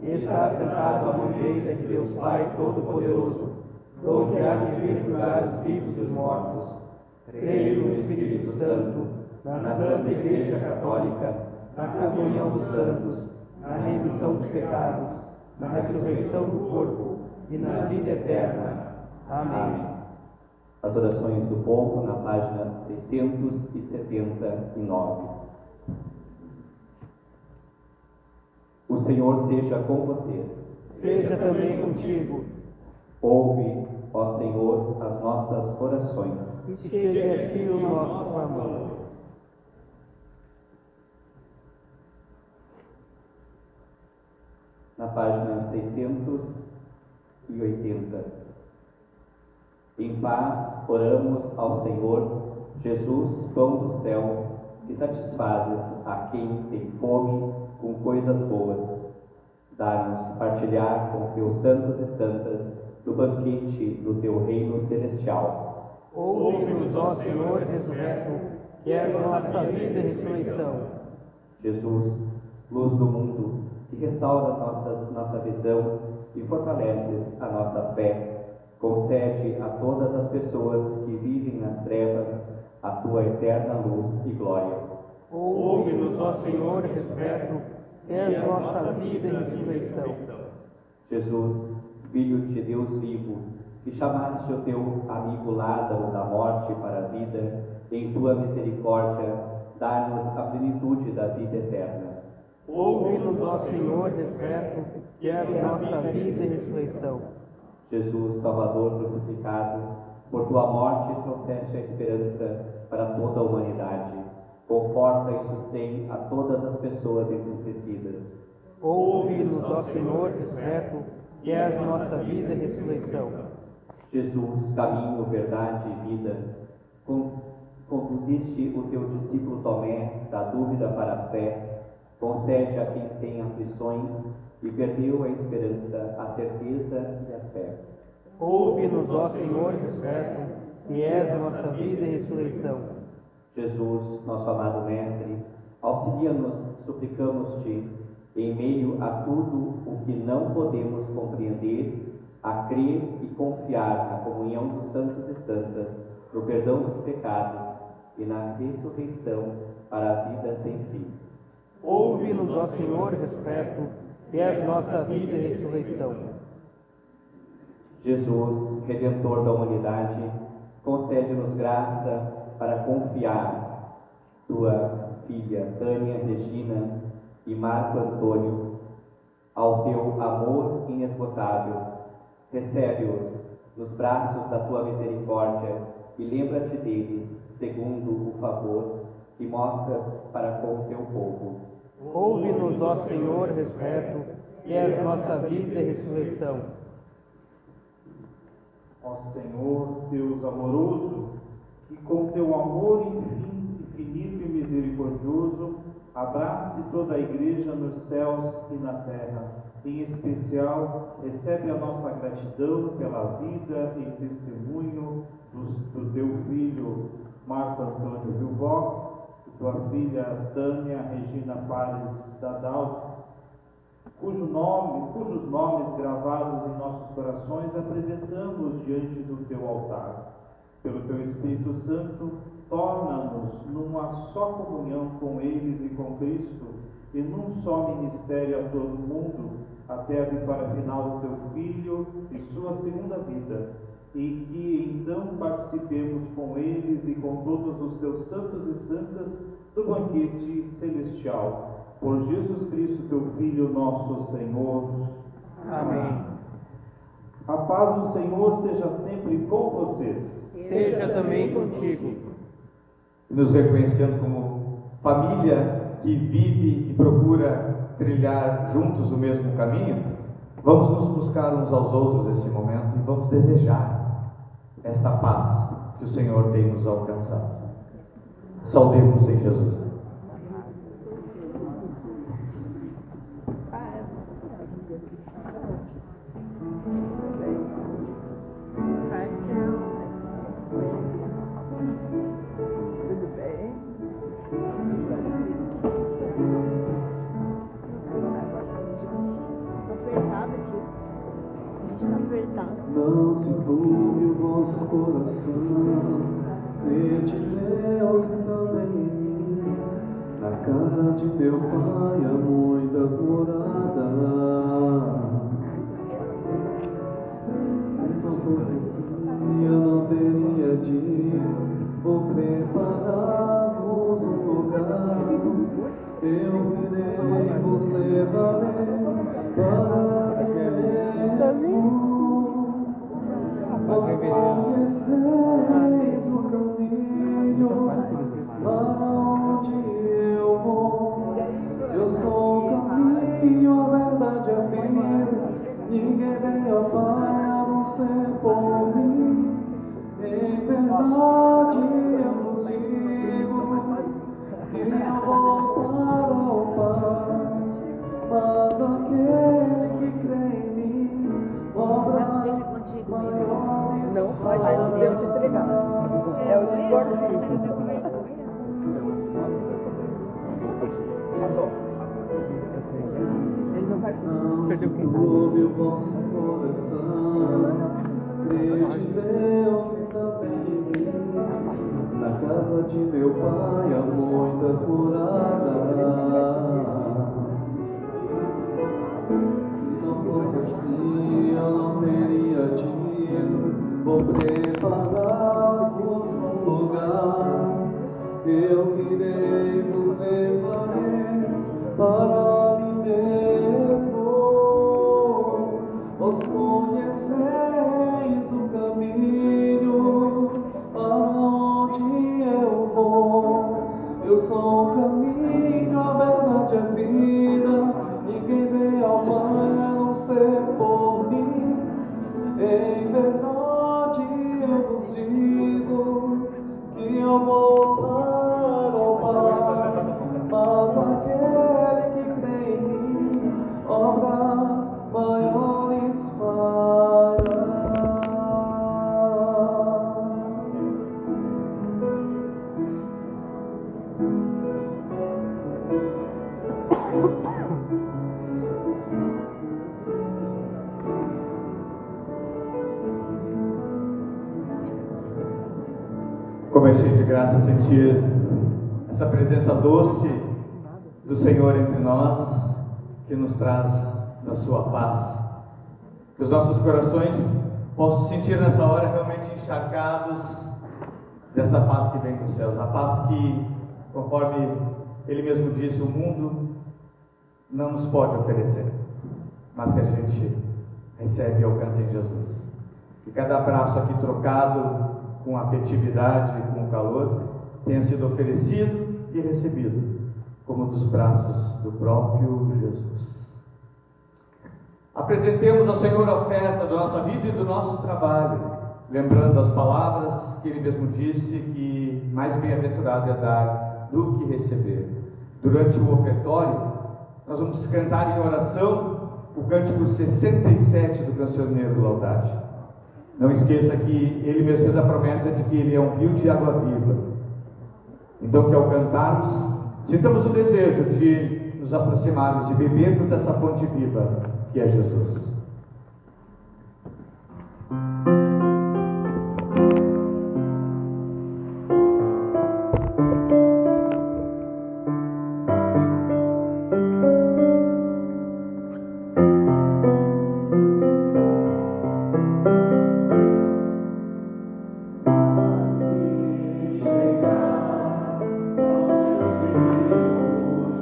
e está sentado à mão direita de Deus Pai Todo-Poderoso, donde há de vir julgar os vivos e os mortos. Creio no Espírito Santo, na Santa Igreja Católica, na comunhão dos santos, na remissão dos pecados, na ressurreição do corpo e na vida eterna. Amém. As orações do povo na página 679. O Senhor seja com vocês. Seja também contigo. Ouve, ó Senhor, as nossas orações. E chegue a ti o nosso clamor. Na página 680. Em paz, oramos ao Senhor, Jesus, pão do céu, que satisfazes a quem tem fome com coisas boas. Dá-nos partilhar com teus santos e santas do banquete do teu reino celestial. Ouve-nos, ó Senhor ressurreto, que é a nossa vida e ressurreição. Jesus, luz do mundo, que restaura nossa visão e fortalece a nossa fé, concede a todas as pessoas que vivem nas trevas a tua eterna luz e glória. Ouve-nos, ó Senhor ressurreto, que é a nossa vida e ressurreição. Jesus, Filho de Deus vivo, que chamaste o teu amigo Lázaro da morte para a vida, em tua misericórdia, dá-nos a plenitude da vida eterna. Ouve-nos, ó Senhor ressurreto, que é a nossa vida e ressurreição. Jesus, Salvador crucificado, por tua morte trouxeste a esperança para toda a humanidade. Conforta e sustém a todas as pessoas entristecidas. Ouve-nos, ó Senhor ressurreto, que é a nossa vida e ressurreição. Jesus, caminho, verdade e vida, conduziste o teu discípulo Tomé da dúvida para a fé, concede a quem tem aflições e perdeu a esperança, a certeza e a fé. Ouve-nos, ó Senhor ressurreto, que és a nossa vida e ressurreição. Jesus, nosso amado Mestre, auxilia-nos, suplicamos-te, em meio a tudo o que não podemos compreender, a crer e confiar na comunhão dos santos e santas, no perdão dos pecados e na ressurreição para a vida sem fim. Ouve-nos, ó Senhor ressurreto, que és nossa vida e ressurreição. Jesus, Redentor da humanidade, concede-nos graça para confiar tua filha Tânia Regina e Marco Antônio ao teu amor inesgotável. Recebe-os nos braços da tua misericórdia e lembra-te deles, segundo o favor que mostras para com o teu povo. Ouve-nos, ó Senhor ressurreto, que és nossa vida e ressurreição. Ó Senhor, Deus amoroso, que com teu amor infinito e misericordioso abrace toda a Igreja nos céus e na terra. Em especial, recebe a nossa gratidão pela vida e testemunho do teu filho Marco Antônio Vilboc, tua filha Tânia Regina Pares Dadal, cujos nomes gravados em nossos corações apresentamos diante do teu altar. Pelo teu Espírito Santo, torna-nos numa só comunhão com eles e com Cristo, e num só ministério a todo mundo, até a vitória final do teu Filho e sua segunda vida, e que então participemos com eles e com todos os teus santos e santas do banquete celestial. Por Jesus Cristo, teu Filho, nosso Senhor. Amém. A paz do Senhor seja sempre com vocês. Seja também contigo. Nos reconhecendo como família que vive e procura trilhar juntos o mesmo caminho, vamos nos buscar uns aos outros nesse momento e vamos desejar esta paz que o Senhor tem nos alcançado. Saudemos em Jesus. Não se turbe o vosso coração, crede em Deus e também em mim. Na casa de teu Pai há muitas moradas. Se não fosse eu não teria dito, vou preparar-vos um lugar. Eu virei, vos levarei para mesmo. Vós conheceis o caminho para onde eu vou. Eu sou o caminho, a verdade, a vida. Ninguém vem ao Pai a não ser por mim. Em verdade eu vos digo que não vou para o Pai, mas aquele que crê em mim, obras maiores. Não pode eu te entregar. É o que importa. Ele não vai perder o quem Ouve o vosso coração, crede em Deus e também em mim. Na casa de meu Pai há muitas moradas. Se não fosse assim, eu não teria dito, vou preparar-vos um lugar. Eu irei, vos levarei para mim mesmo. Vós conheceis o caminho aonde eu vou. Eu sou o caminho, a verdade, a vida. Ninguém vem ao Pai a não ser por mim. Em verdade eu vos digo que eu vou para o Pai, mas aquele que crê em mim, obras maiores fará. Como é cheio de graça sentir essa presença doce do Senhor entre nós, que nos traz da sua paz. Que os nossos corações possam sentir nessa hora realmente encharcados dessa paz que vem dos céus. A paz que, conforme Ele mesmo disse, o mundo não nos pode oferecer, mas que a gente recebe e alcança em Jesus. Que cada abraço aqui trocado com afetividade, com calor, tenha sido oferecido e recebido como dos braços do próprio Jesus. Apresentemos ao Senhor a oferta da nossa vida e do nosso trabalho, lembrando as palavras que Ele mesmo disse que mais bem-aventurado é dar do que receber. Durante o ofertório, nós vamos cantar em oração o cântico 67 do cancioneiro Laudate. Não esqueça que Ele mesmo fez a promessa de que Ele é um rio de água viva. Então, que ao cantarmos, sintamos o desejo de nos aproximarmos e bebermos dessa fonte viva que é Jesus.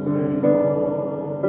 Senhor,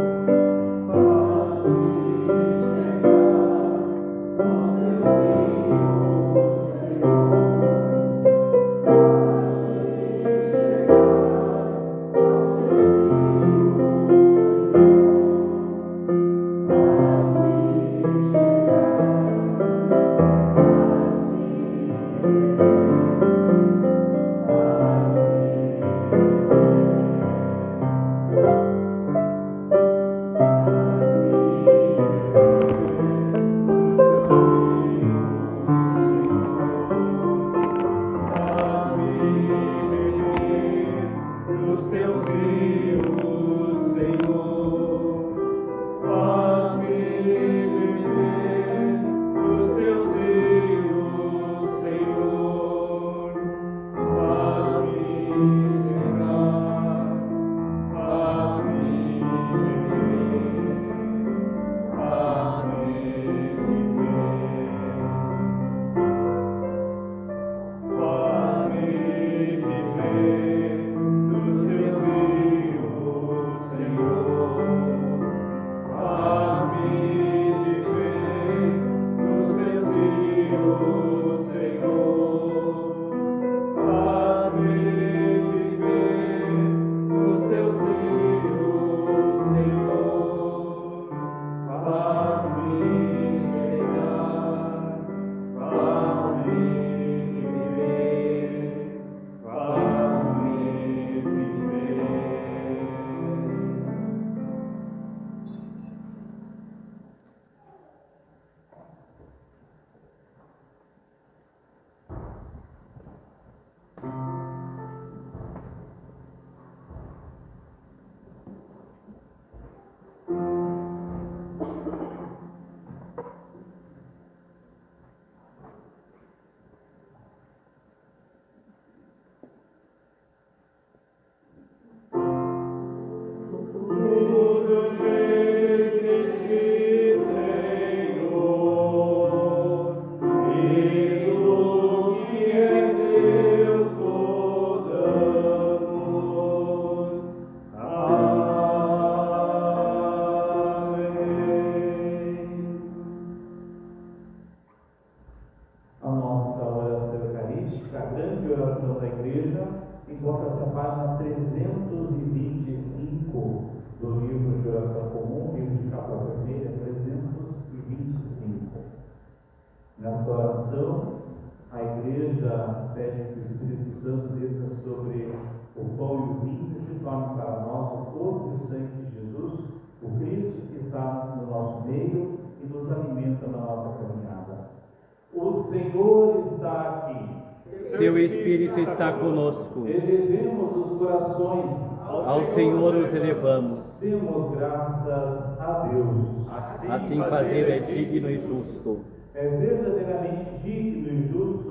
Espírito está conosco. Elevemos os corações. Ao Senhor os elevamos. Demos graças a Deus. Assim fazer é digno e justo. É verdadeiramente digno e justo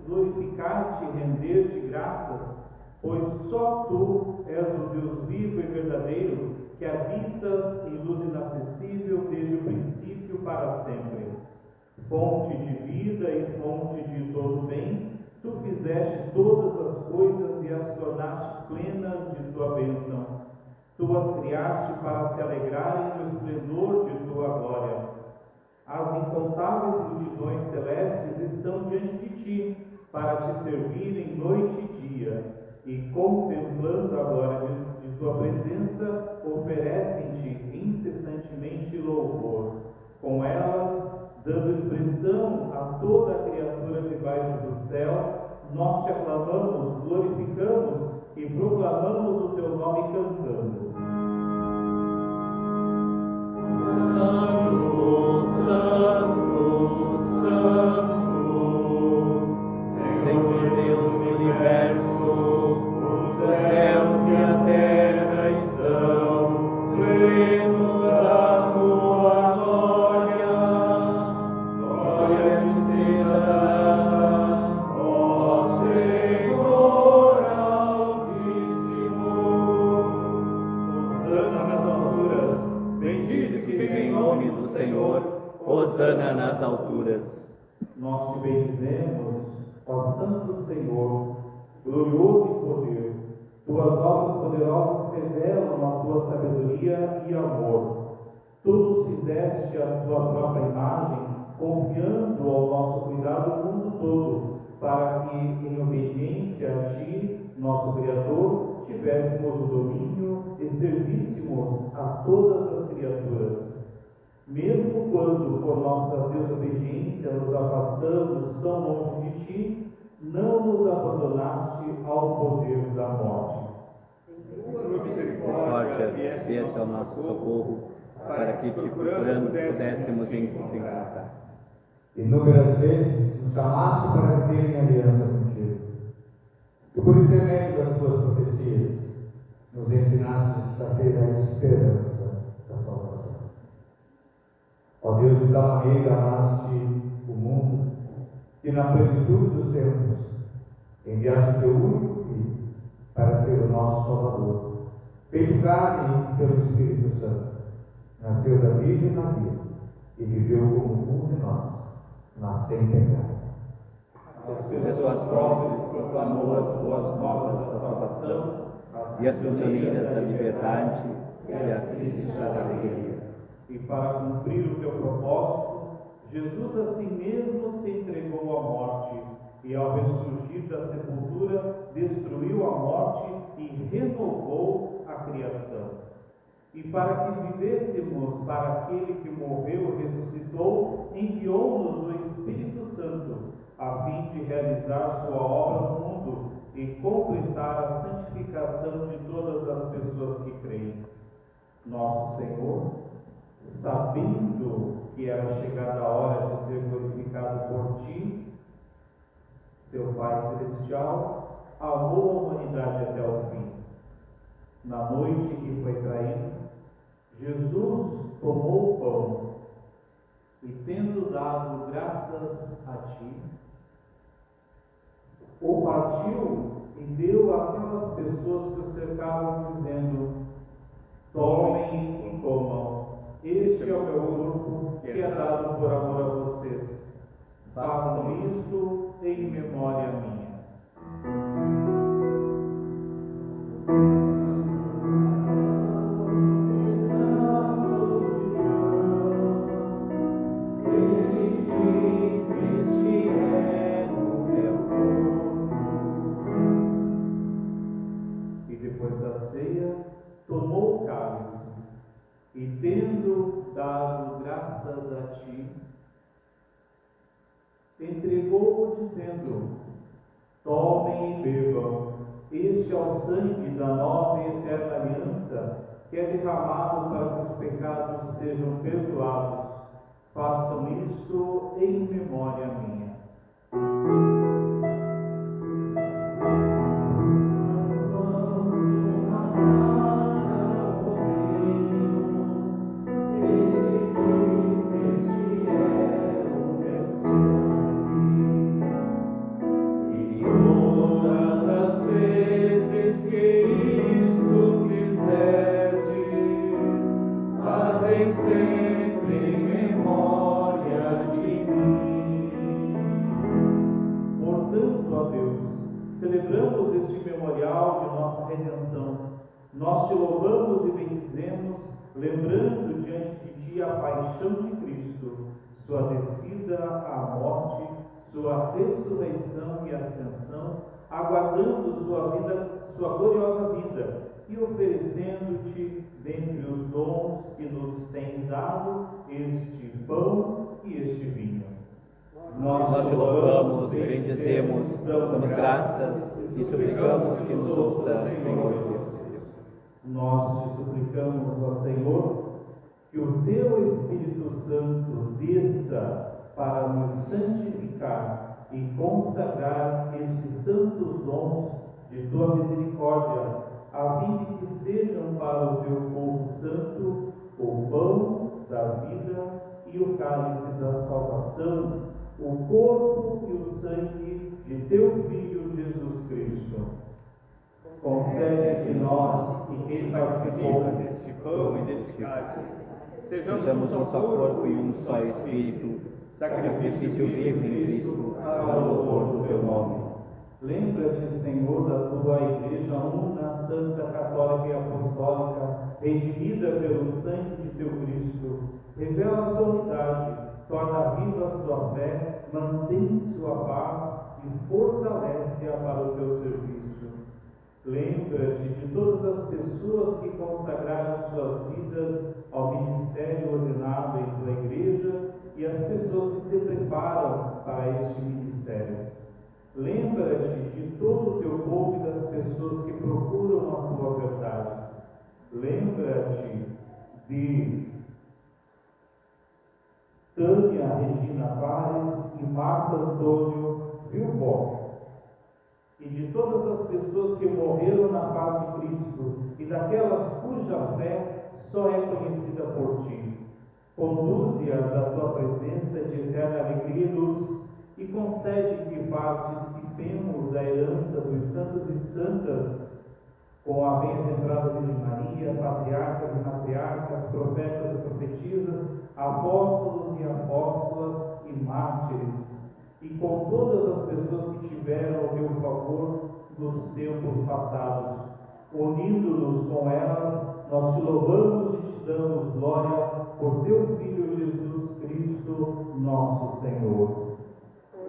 glorificar-te e render-te graças, pois só tu és o Deus vivo e verdadeiro, que habitas em luz inacessível desde o princípio para sempre. Fonte de vida e fonte de todo bem, tu fizeste todas as coisas e as tornaste plenas de tua bênção. Tu as criaste para se alegrarem no esplendor de tua glória. As incontáveis multidões celestes estão diante de ti, para te servirem noite e dia, e contemplando a glória de tua presença, oferecem-te incessantemente louvor. Com elas, dando expressão a toda a criatura debaixo do céu, nós te aclamamos, glorificamos e proclamamos o teu nome cantando. Santo, Santo, Santo, Senhor Deus do universo, os céus e a terra estão plenos da tua glória. Glória te seja dada, ó Senhor Altíssimo. Hosana nas alturas, bendito que vem em nome do Senhor, hosana nas alturas. Nós te bendizemos, ó Santo Senhor, glorioso em poder. Tuas obras poderosas revelam a tua sabedoria e amor. Tu nos fizeste a tua própria imagem, confiando ao nosso cuidado o mundo todo, para que, em obediência a ti, nosso Criador, tivéssemos o domínio e servíssemos a todas as criaturas. Mesmo quando, por nossa desobediência, nos afastamos tão longe de ti, não nos abandonaste ao poder da morte. Misericórdia, vieste ao nosso socorro, para que, te procurando, pudéssemos encontrar. Inúmeras vezes nos chamaste para viver em aliança contigo. E por intermédio das tuas profecias, nos ensinaste a ter a esperança da salvação. Ó Deus, de tal maneira amaste o mundo, que na plenitude dos tempos enviaste o teu único Filho para ser o nosso Salvador, feito carne pelo Espírito Santo, nasceu da Virgem Maria e viveu como um de nós, mas sem pecado. As pessoas próprias proclamou as boas novas da salvação, e as prisioneiras da liberdade e as tristes da alegria. E para cumprir o teu propósito, Jesus a si mesmo se entregou à morte, e ao ressurgir da sepultura, destruiu a morte e renovou a criação. E para que vivêssemos para aquele que morreu e ressuscitou, enviou-nos o Espírito Santo, a fim de realizar sua obra no mundo e completar a santificação de todas as pessoas que creem. Nosso Senhor, sabendo que era chegada a hora de ser glorificado por ti, seu Pai Celestial, amou a humanidade até o fim. Na noite que foi traído, Jesus tomou o pão e, tendo dado graças a ti, o partiu e deu àquelas pessoas que o cercavam, dizendo: tomem e comam, este é o meu corpo que é dado por amor a vocês. Façam isto em memória minha. E depois da ceia, tomou o cálice e, tendo dado graças a ti, entregou-o, dizendo: tomem e bebam, este é o sangue da nova e eterna aliança, que é derramado para que os pecados sejam perdoados. Façam isto em memória minha. celebramos este memorial de nossa redenção, nós te louvamos e bendizemos, lembrando diante de ti a paixão de Cristo, sua descida à morte, sua ressurreição e ascensão, aguardando sua gloriosa vida e oferecendo-te, dentre os dons que nos tens dado, este pão e este vinho. Nós te louvamos e bendizemos, damos graças e suplicamos que nos ouça, Senhor Deus. Nós te suplicamos, ó Senhor, que o teu Espírito Santo desça para nos santificar e consagrar estes santos dons de tua misericórdia, a fim de que sejam para o teu povo santo o pão da vida e o cálice da salvação, o corpo e o sangue de teu Filho Jesus Cristo. Concede que nós, e quem participou deste pão e deste cálice, sejamos um só corpo e um só Espírito, sacrifício vivo em Cristo, para o louvor do teu nome. Lembra-te, Senhor, da tua Igreja una, santa, católica e apostólica, redimida pelo sangue de teu Cristo. Revela a sua unidade, torna viva a sua fé, mantém sua paz e fortalece-a para o teu serviço. Lembra-te de todas as pessoas que consagraram suas vidas ao ministério ordenado em tua Igreja e as pessoas que se preparam para este ministério. Lembra-te de todo o teu povo e das pessoas que procuram a tua verdade. Lembra-te de Tânia Regina Pares e Marco Antônio Vilbó, e de todas as pessoas que morreram na paz de Cristo e daquelas cuja fé só é conhecida por ti. Conduze-as à tua presença de eterna alegria e luz e concede que participemos da herança dos santos e santas com a bem-aventurada Virgem Maria, patriarcas e matriarcas, profetas e profetisas, apóstolos e apóstolas e mártires, e com todas as pessoas que tiveram o teu favor nos tempos passados. Unindo-nos com elas, nós te louvamos e te damos glória por teu Filho Jesus Cristo, nosso Senhor.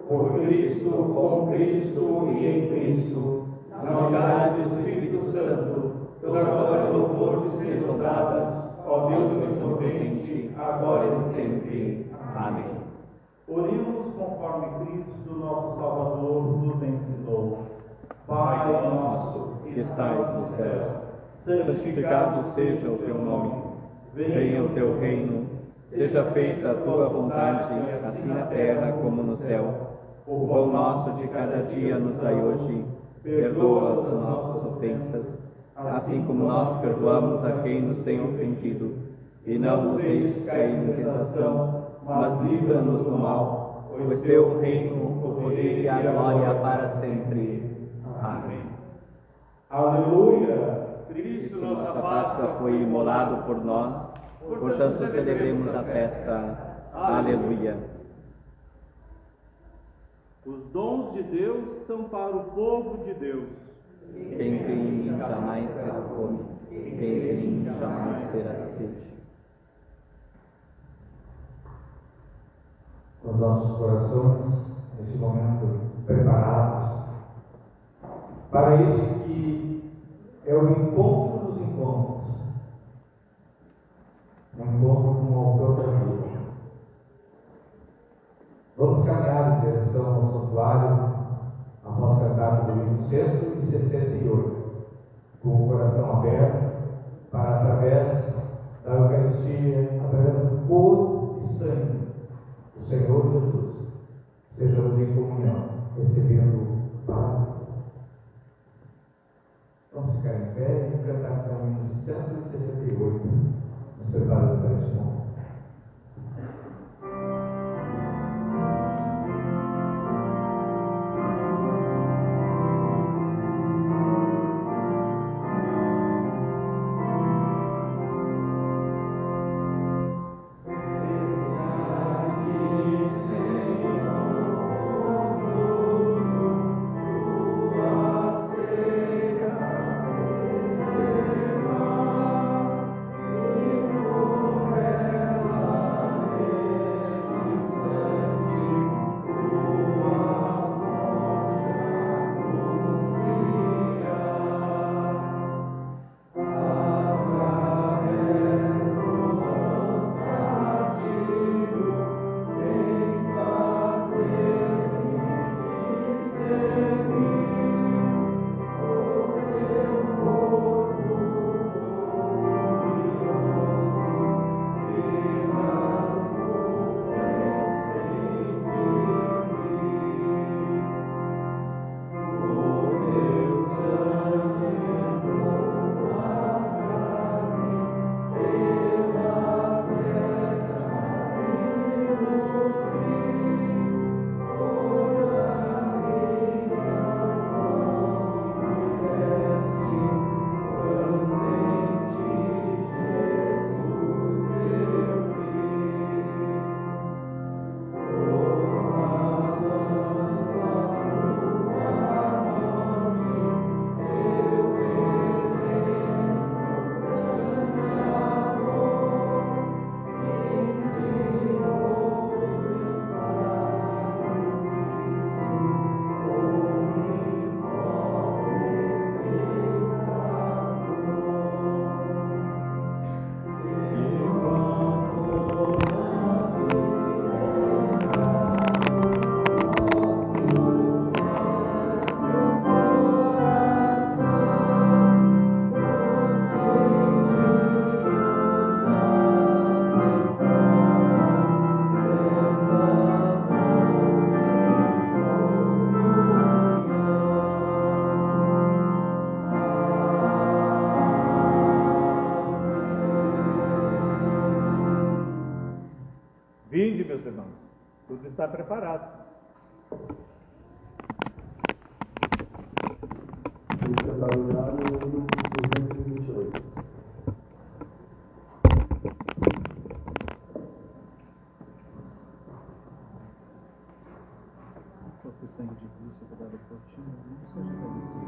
Por Cristo, com Cristo e em Cristo, na unidade do Espírito Santo, toda glória e louvor te sejam dadas, ó Deus onipotente, agora e sempre. Amém. Oremos conforme Cristo, nosso Salvador, nos ensinou. Pai nosso, que estais nos céus, santificado seja o teu nome. Venha o teu reino, seja feita a tua vontade, assim na terra como no céu. O pão nosso de cada dia nos dai hoje. Perdoa as nossas ofensas, assim como nós perdoamos a quem nos tem ofendido. E não nos deixes cair em tentação, mas livra-nos do mal, pois teu reino, o poder e a glória para sempre. Amém. Aleluia! Cristo, nossa Páscoa, foi imolado por nós, portanto celebremos a festa. Aleluia! Os dons de Deus são para o povo de Deus. Quem crê em mim jamais terá fome, quem crê em mim jamais terá sede. Com os nossos corações, nesse momento, preparados para isso que é o encontro dos encontros, um encontro com o autor da vida. Vamos caminhar em direção ao santuário após cantar o hino 168, com o coração aberto para, através da Eucaristia, através do corpo e sangue do Senhor Jesus, sejamos em comunhão, recebendo o Pai. Vamos ficar em pé e cantar o hino 168, nos preparando para este momento. Vinde, meus irmãos, tudo está preparado. Calendário 228. O sangue de Cristo é dado por ti, não seja agradecido.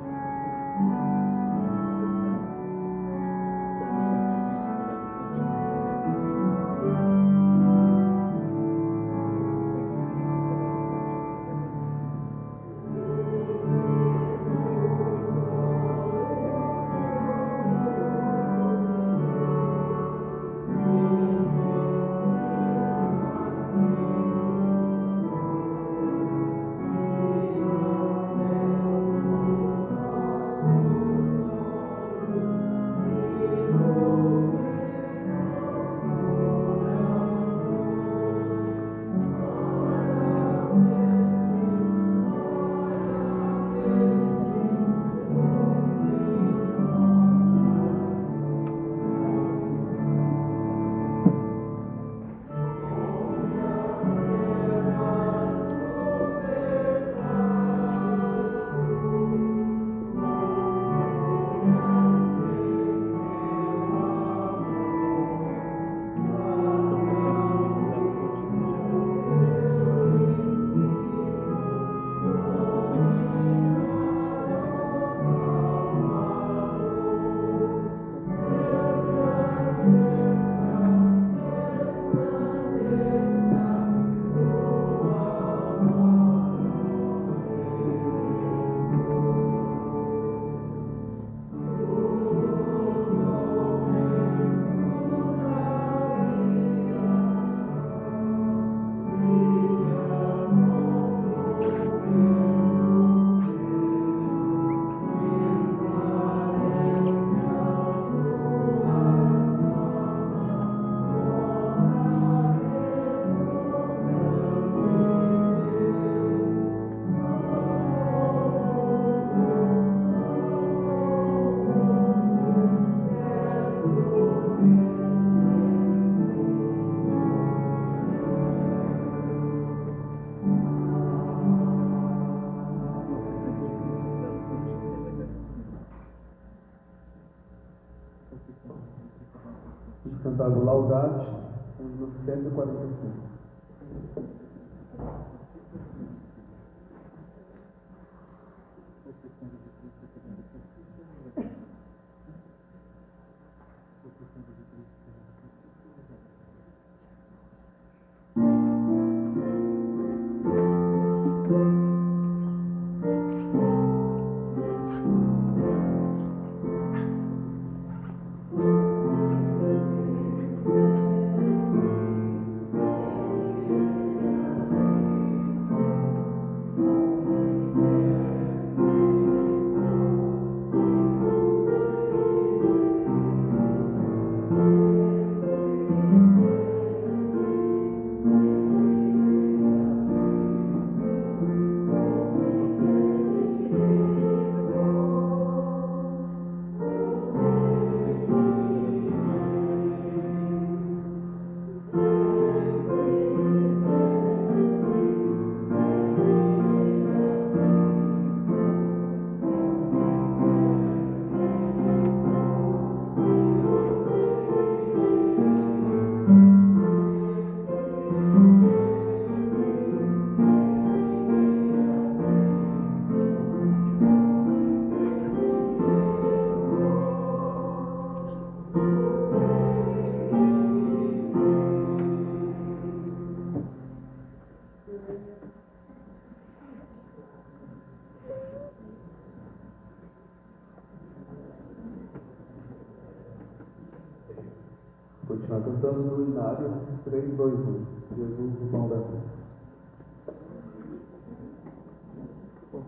Cantado Laudate, no 145. Continuar cantando no Inário 3, 2, 1. Jesus, o pão da vida. O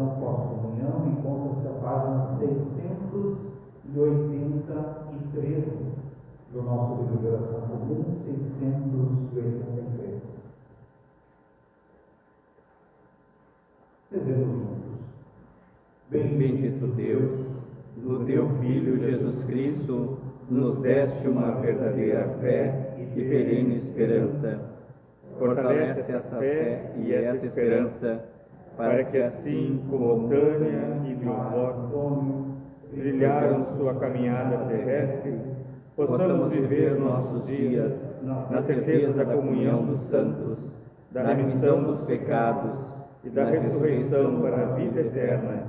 oração pós-comunhão encontra-se a página 683 do nosso livro de oração comum, 683. Rezemos juntos. Bendito Deus, no teu Filho Jesus Cristo, nos deste uma verdadeira fé e perene esperança. Fortalece essa fé e essa esperança, para que assim, como Tânia e Antônio brilharam sua caminhada terrestre, possamos viver nossos dias na certeza da comunhão dos santos, da remissão dos pecados e da ressurreição para a vida eterna,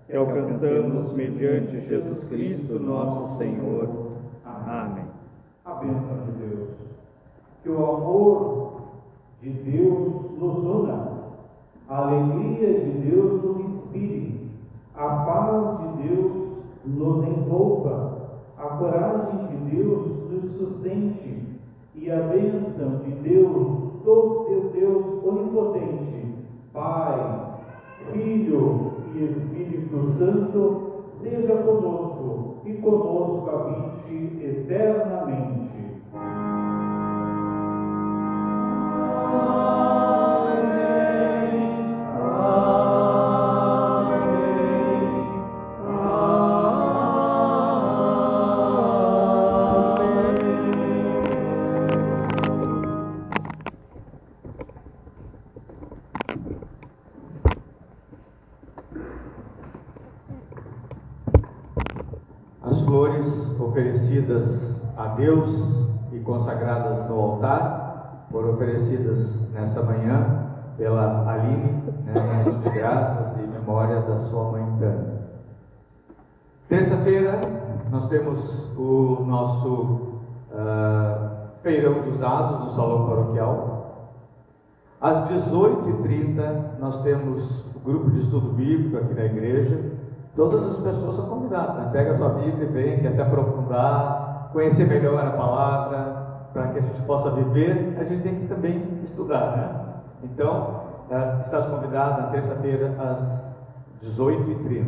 que alcançamos mediante Jesus Cristo, nosso Senhor. Amém. A bênção de Deus. Que o amor de Deus nos una, a alegria de Deus nos inspire, a paz de Deus nos envolva, a coragem de Deus nos sustente e a bênção de Deus, todo Deus onipotente, Pai, Filho e Espírito Santo, seja conosco e conosco habite eternamente. Oferecidas a Deus e consagradas no altar, foram oferecidas nessa manhã pela Aline, em ação de graças e memória da sua mãe Tânia. Terça-feira nós temos o nosso feirão de usados no salão paroquial. Às 18h30 nós temos o grupo de estudo bíblico aqui na igreja. Todas as pessoas são convidadas, né? Pega a sua Bíblia e vem, quer se aprofundar, conhecer melhor a palavra, para que a gente possa viver, a gente tem que também estudar, né? Então, estás convidado na terça-feira às 18h30.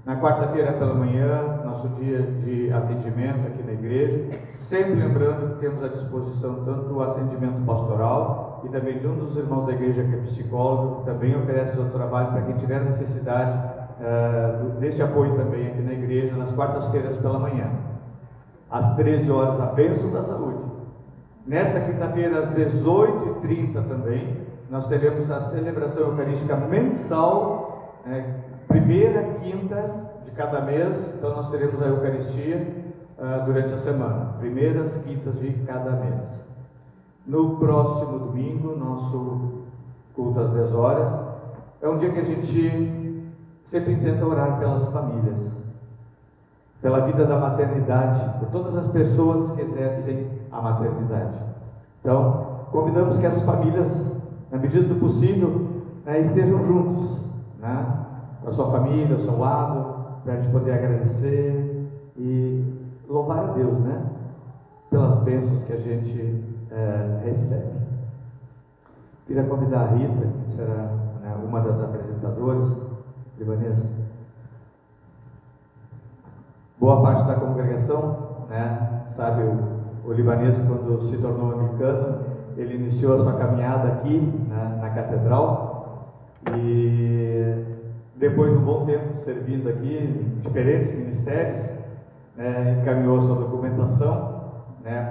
Na quarta-feira pela manhã, nosso dia de atendimento aqui na igreja, sempre lembrando que temos à disposição tanto o atendimento pastoral e também de um dos irmãos da igreja que é psicólogo, que também oferece o trabalho para quem tiver necessidade deste apoio também aqui na igreja, nas quartas-feiras pela manhã. Às 13 horas, a bênção da saúde. Nesta quinta-feira, às 18h30 também, nós teremos a celebração eucarística mensal, primeira quinta de cada mês. Então nós teremos a Eucaristia durante a semana, primeiras quintas de cada mês. No próximo domingo, nosso culto às 10 horas, é um dia que a gente sempre tenta orar pelas famílias, pela vida da maternidade, por todas as pessoas que exercem a maternidade. Então, convidamos que as famílias, na medida do possível, estejam juntos, com a sua família, ao seu lado, para a gente poder agradecer e louvar a Deus, pelas bênçãos que a gente recebe. Queria convidar a Rita, que será uma das apresentadoras, libanesa. Boa parte da congregação, sabe, o libanês, quando se tornou americano, ele iniciou a sua caminhada aqui na catedral e depois de um bom tempo servindo aqui em diferentes ministérios, encaminhou a sua documentação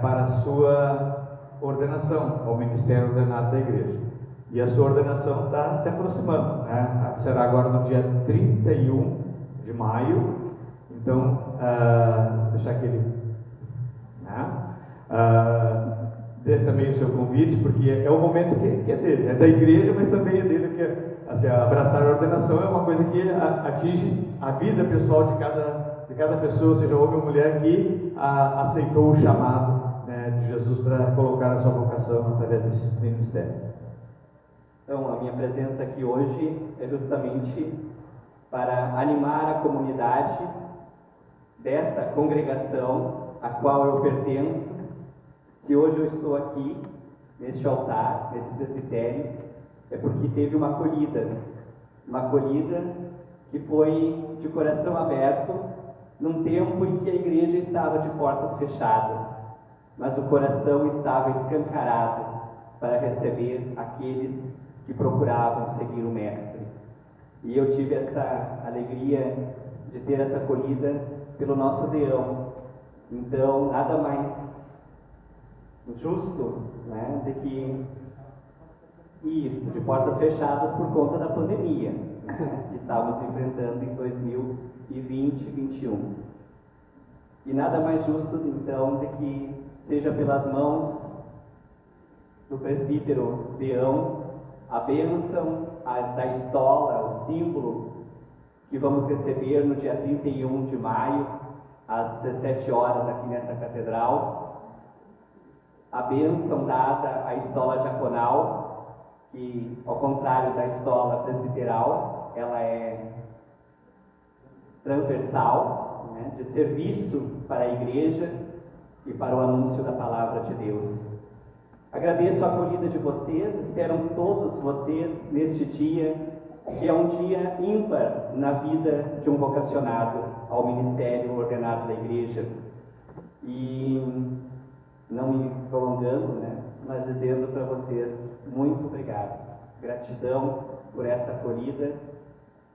para a sua ordenação ao ministério ordenado da igreja. E a sua ordenação está se aproximando, será agora no dia 31 de maio. Então, deixar que ele dê também o seu convite, porque é o momento que é dele, é da igreja, mas também é dele, porque assim, abraçar a ordenação é uma coisa que atinge a vida pessoal de cada pessoa, seja homem ou mulher, que aceitou o chamado de Jesus para colocar a sua vocação através desse ministério. Então, a minha presença aqui hoje é justamente para animar a comunidade desta congregação a qual eu pertenço. Se hoje eu estou aqui, neste altar, nesse presbitério, é porque teve uma acolhida Uma acolhida que foi de coração aberto, num tempo em que a igreja estava de portas fechadas, mas o coração estava escancarado para receber aqueles que procuravam seguir o Mestre. E eu tive essa alegria de ter essa acolhida pelo nosso Deão. Então, nada mais justo, né, de que isso, de portas fechadas por conta da pandemia, né, que estávamos enfrentando em 2020 e 2021. E nada mais justo, então, de que seja pelas mãos do presbítero Deão a bênção da estola, o símbolo que vamos receber no dia 31 de maio, às 17 horas, aqui nessa catedral. A bênção dada à estola diaconal, que, ao contrário da estola presbiteral, ela é transversal, né, de serviço para a igreja e para o anúncio da palavra de Deus. Agradeço a acolhida de vocês, espero todos vocês neste dia, que é um dia ímpar na vida de um vocacionado ao ministério ordenado da igreja. E não me prolongando, né, mas dizendo para vocês muito obrigado. Gratidão por essa acolhida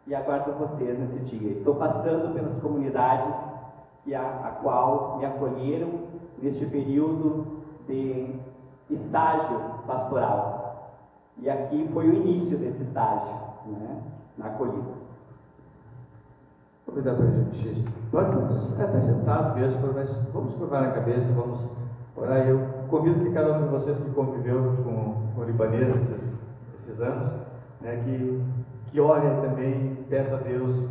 e aguardo vocês nesse dia. Estou passando pelas comunidades a qual me acolheram neste período de estágio pastoral. E aqui foi o início desse estágio, né, na acolhida. Vou convidar para a gente, pode até sentado mesmo, mas vamos curvar a cabeça, vamos orar. Eu convido que cada um de vocês que conviveu com o libanês esses anos, né, que ore também, peça a Deus,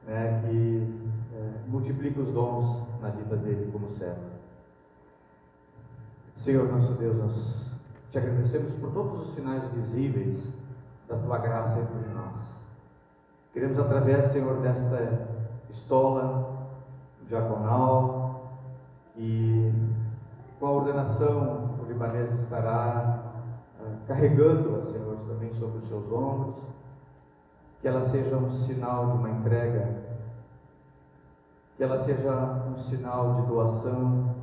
né, que multiplique os dons na vida dele como servo. Senhor nosso Deus, nós te agradecemos por todos os sinais visíveis da tua graça entre nós. Queremos, através, Senhor, desta estola diaconal, e com a ordenação o libanês estará carregando-a, Senhor, também sobre os seus ombros, que ela seja um sinal de uma entrega, que ela seja um sinal de doação,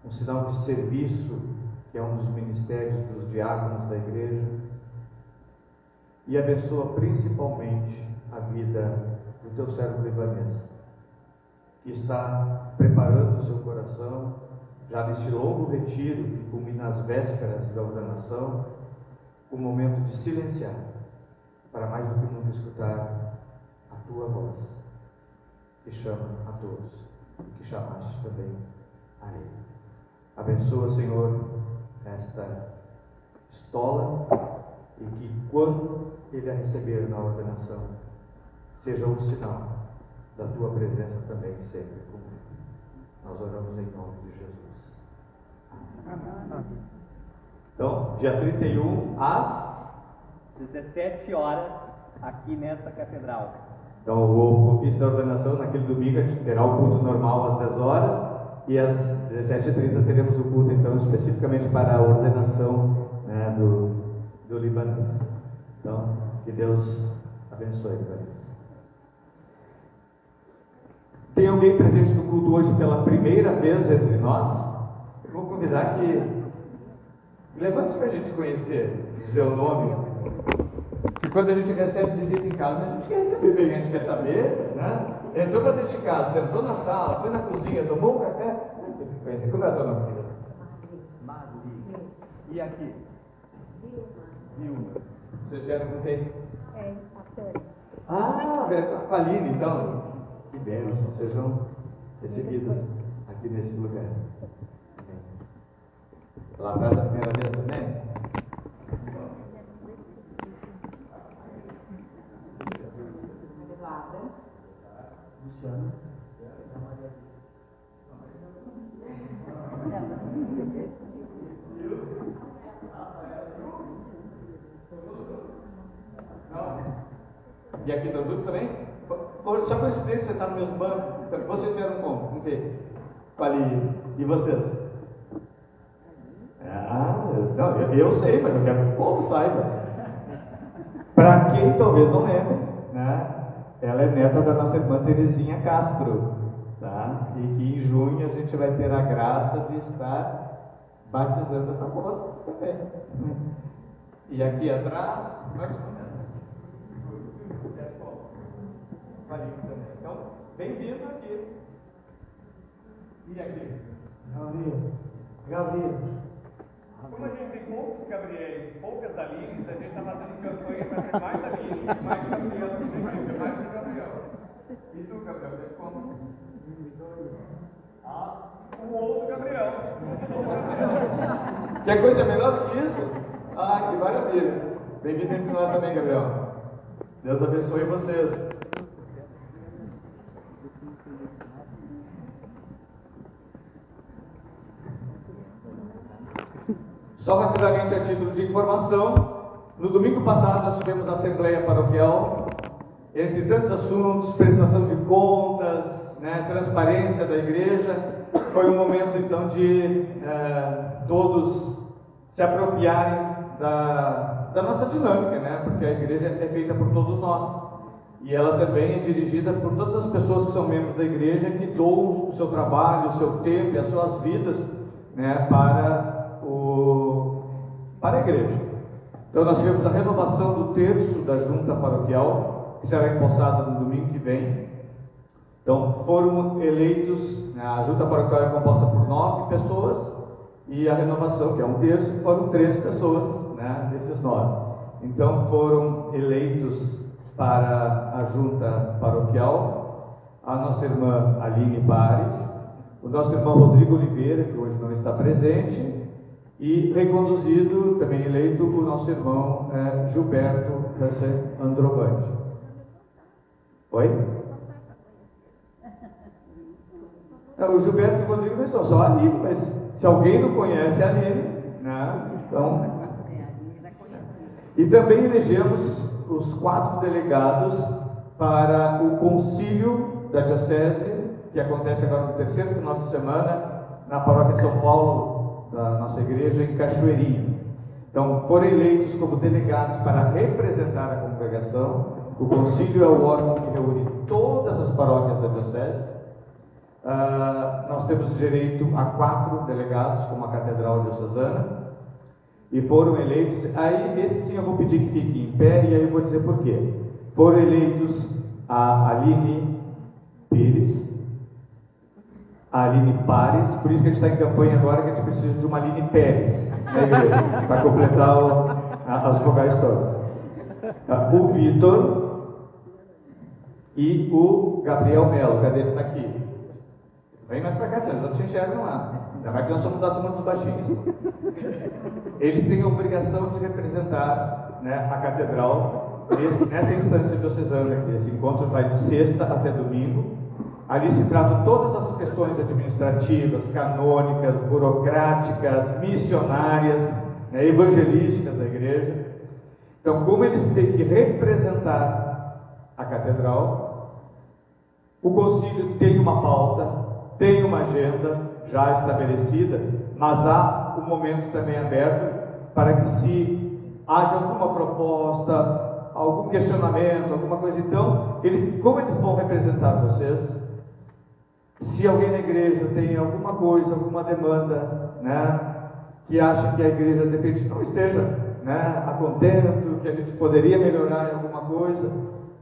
um sinal de serviço, que é um dos ministérios dos diáconos da igreja, e abençoa principalmente a vida do teu servo libanês, que está preparando o seu coração, já neste longo retiro que culmina às vésperas da ordenação, o momento de silenciar, para mais do que nunca escutar a tua voz, que chama a todos, e que chamaste também a ele. Abençoa, Senhor, esta estola, e que quando ele a receber na ordenação, seja um sinal da tua presença também sempre comigo. Nós oramos em nome de Jesus. Amém. Então, dia 31 às 17 horas, aqui nessa catedral. Então, o ofício da ordenação, naquele domingo, a gente terá o culto normal às 10 horas, e às 17h30 teremos o culto, então, especificamente para a ordenação, né, do libanês. Então, que Deus abençoe, libanês. Tem alguém presente no culto hoje pela primeira vez entre nós? Eu vou convidar que levante para a gente conhecer, dizer o nome. E quando a gente recebe visita em casa, a gente quer receber bem, a gente quer saber, né? Entrou para dentro de casa, sentou na sala, foi na cozinha, tomou um café. Como é a tua nome, filha? Maria. E aqui? Vilma. Vocês vieram com quem? a veio com a Aline, então. Que bênção, sejam recebidos aqui nesse lugar. Lá atrás, a primeira vez também? Luciano. E aqui nós outros também? Só coincidência, você está no mesmo banco? Vocês vieram como? Com quê? Fale, e vocês? Não, eu sei, mas eu quero que o povo saiba. Para quem talvez não lembre, né, ela é neta da nossa irmã Terezinha Castro, tá? E que em junho a gente vai ter a graça de estar batizando essa moça também. E aqui atrás, então, bem-vindo aqui. E aqui? Gabriel. Como a gente tem poucos Gabriéis, poucas Alines, a gente está fazendo campanha para ter mais Aline, mais Gabriel, mais Gabriel. E tu, Gabriel, você como? O outro Gabriel. Quer coisa melhor do que isso? Que maravilha. Bem-vindo entre nós também, Gabriel. Deus abençoe vocês. Só rapidamente a título de informação, no domingo passado nós tivemos a Assembleia Paroquial, entre tantos assuntos, prestação de contas, né, transparência da igreja. Foi um momento então de todos se apropriarem da nossa dinâmica, né, porque a igreja é feita por todos nós. E ela também é dirigida por todas as pessoas que são membros da igreja, que doam o seu trabalho, o seu tempo e as suas vidas, né, para a igreja. Então nós tivemos a renovação do terço da junta paroquial, que será empossada no domingo que vem. Então foram eleitos, a junta paroquial é composta por 9 pessoas, e a renovação, que é um terço, foram 13 pessoas, né, desses 9. Então foram eleitos para a junta paroquial a nossa irmã Aline Pares, o nosso irmão Rodrigo Oliveira, que hoje não está presente, e reconduzido, também eleito, o nosso irmão Gilberto Androvandi. Oi? O Gilberto e o Rodrigo não estão, só a Aline, mas se alguém não conhece a Aline, né? Então... E também elegemos os 4 delegados para o concílio da Diocese, que acontece agora no terceiro final de semana, na paróquia São Paulo, da nossa igreja, em Cachoeirinha. Então, foram eleitos como delegados para representar a congregação. O concílio é o órgão que reúne todas as paróquias da Diocese. Nós temos direito a 4 delegados, como a Catedral Diocesana, e foram eleitos, aí esse sim eu vou pedir que fique em pé, e aí eu vou dizer por quê. Foram eleitos a Aline Pires, a Aline Pares, por isso que a gente está em campanha agora, que a gente precisa de uma Aline Pérez na igreja, para completar as vogais todas. O Vitor e o Gabriel Melo, cadê ele? Está aqui. Vem mais para cá, vocês não te enxergam lá. Ainda mais que nós somos da turma dos baixinhos. Eles têm a obrigação de representar, né, a catedral nessa instância diocesana aqui. Esse encontro vai de sexta até domingo. Ali se tratam todas as questões administrativas, canônicas, burocráticas, missionárias, né, evangelísticas da igreja. Então, como eles têm que representar a catedral, o concílio tem uma pauta, tem uma agenda já estabelecida, mas há um momento também aberto para que, se haja alguma proposta, algum questionamento, alguma coisa, então, como eles vão representar vocês, se alguém na igreja tem alguma coisa, alguma demanda, né, que acha que a igreja de repente não esteja, né, a contento, que a gente poderia melhorar em alguma coisa,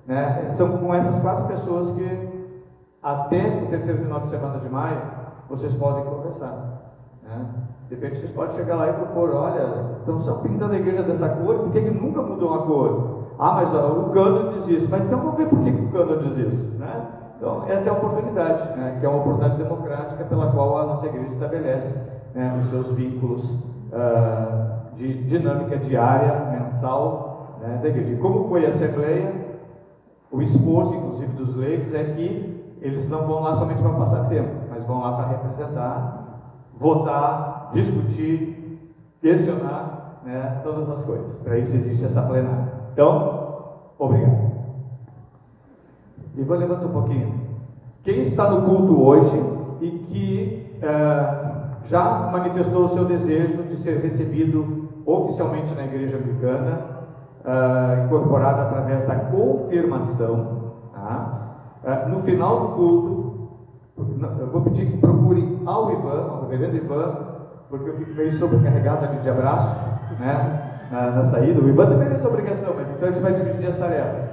né, são com essas 4 pessoas que até o terceiro final de semana de maio vocês podem conversar, né? De repente vocês podem chegar lá e propor: olha, estão só pintando a igreja dessa cor, por que não mudou a cor? Mas o cano diz isso, mas então vamos ver por que o cano diz isso, né? Então essa é a oportunidade, né, que é uma oportunidade democrática pela qual a nossa igreja estabelece, né, os seus vínculos de dinâmica diária, mensal, né, da igreja. E como foi a Assembleia, o esforço, inclusive, dos leigos é que eles não vão lá somente para passar tempo, mas vão lá para representar, votar, discutir, questionar, né, todas as coisas. Para isso existe essa plenária. Então, obrigado. E vou levantar um pouquinho. Quem está no culto hoje e que já manifestou o seu desejo de ser recebido oficialmente na igreja anglicana, incorporada através da confirmação. Tá? No final do culto, eu vou pedir que procure ao Ivan, ao reverendo Ivan, porque eu fico meio sobrecarregado ali de abraço, né? Na saída. O Ivan também tem essa obrigação, mas então a gente vai dividir as tarefas.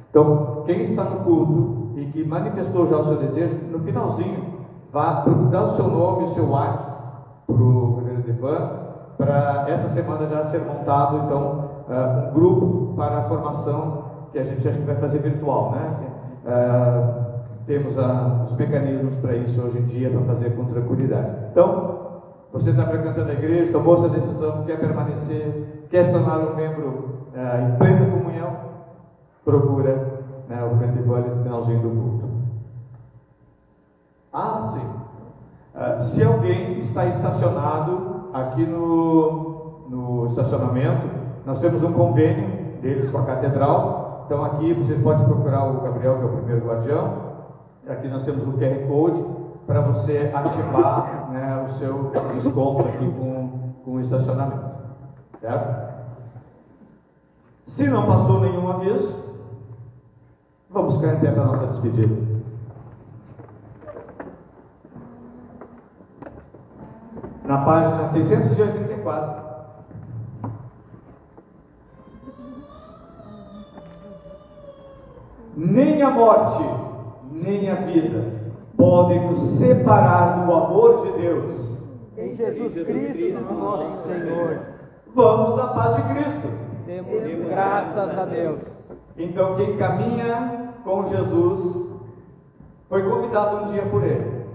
Então, quem está no culto e que manifestou já o seu desejo, no finalzinho, vá procurar o seu nome, o seu WhatsApp para o reverendo Ivan, para essa semana já ser montado, então, um grupo para a formação que a gente acha que vai fazer virtual, né? Temos os mecanismos para isso hoje em dia, para fazer com tranquilidade. Então, você está frequentando a igreja, tomou essa decisão, quer permanecer, quer se tornar um membro em plena comunhão, procura, né, o reverendo Ivan no finalzinho do culto. Sim. Se alguém está estacionado aqui no estacionamento, nós temos um convênio deles com a catedral. Então aqui você pode procurar o Gabriel, que é o primeiro guardião. Aqui nós temos o QR Code para você ativar, né, o seu desconto aqui com o estacionamento. Certo? Se não passou nenhum aviso, vamos ficar em pé para a nossa despedida. Na página 684. Nem a morte, nem a vida podem nos separar do amor de Deus Em Jesus Cristo, nosso Senhor, Vamos na paz de Cristo. demos graças a Deus. Então quem caminha com Jesus foi convidado um dia por Ele.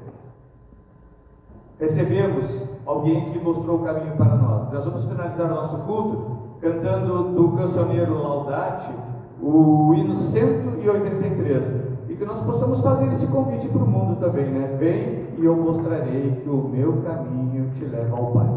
Recebemos alguém que mostrou o caminho para nós. Nós vamos finalizar o nosso culto cantando do cancioneiro Laudate o hino 183. E que nós possamos fazer esse convite para o mundo também, né? Vem e eu mostrarei que o meu caminho te leva ao Pai.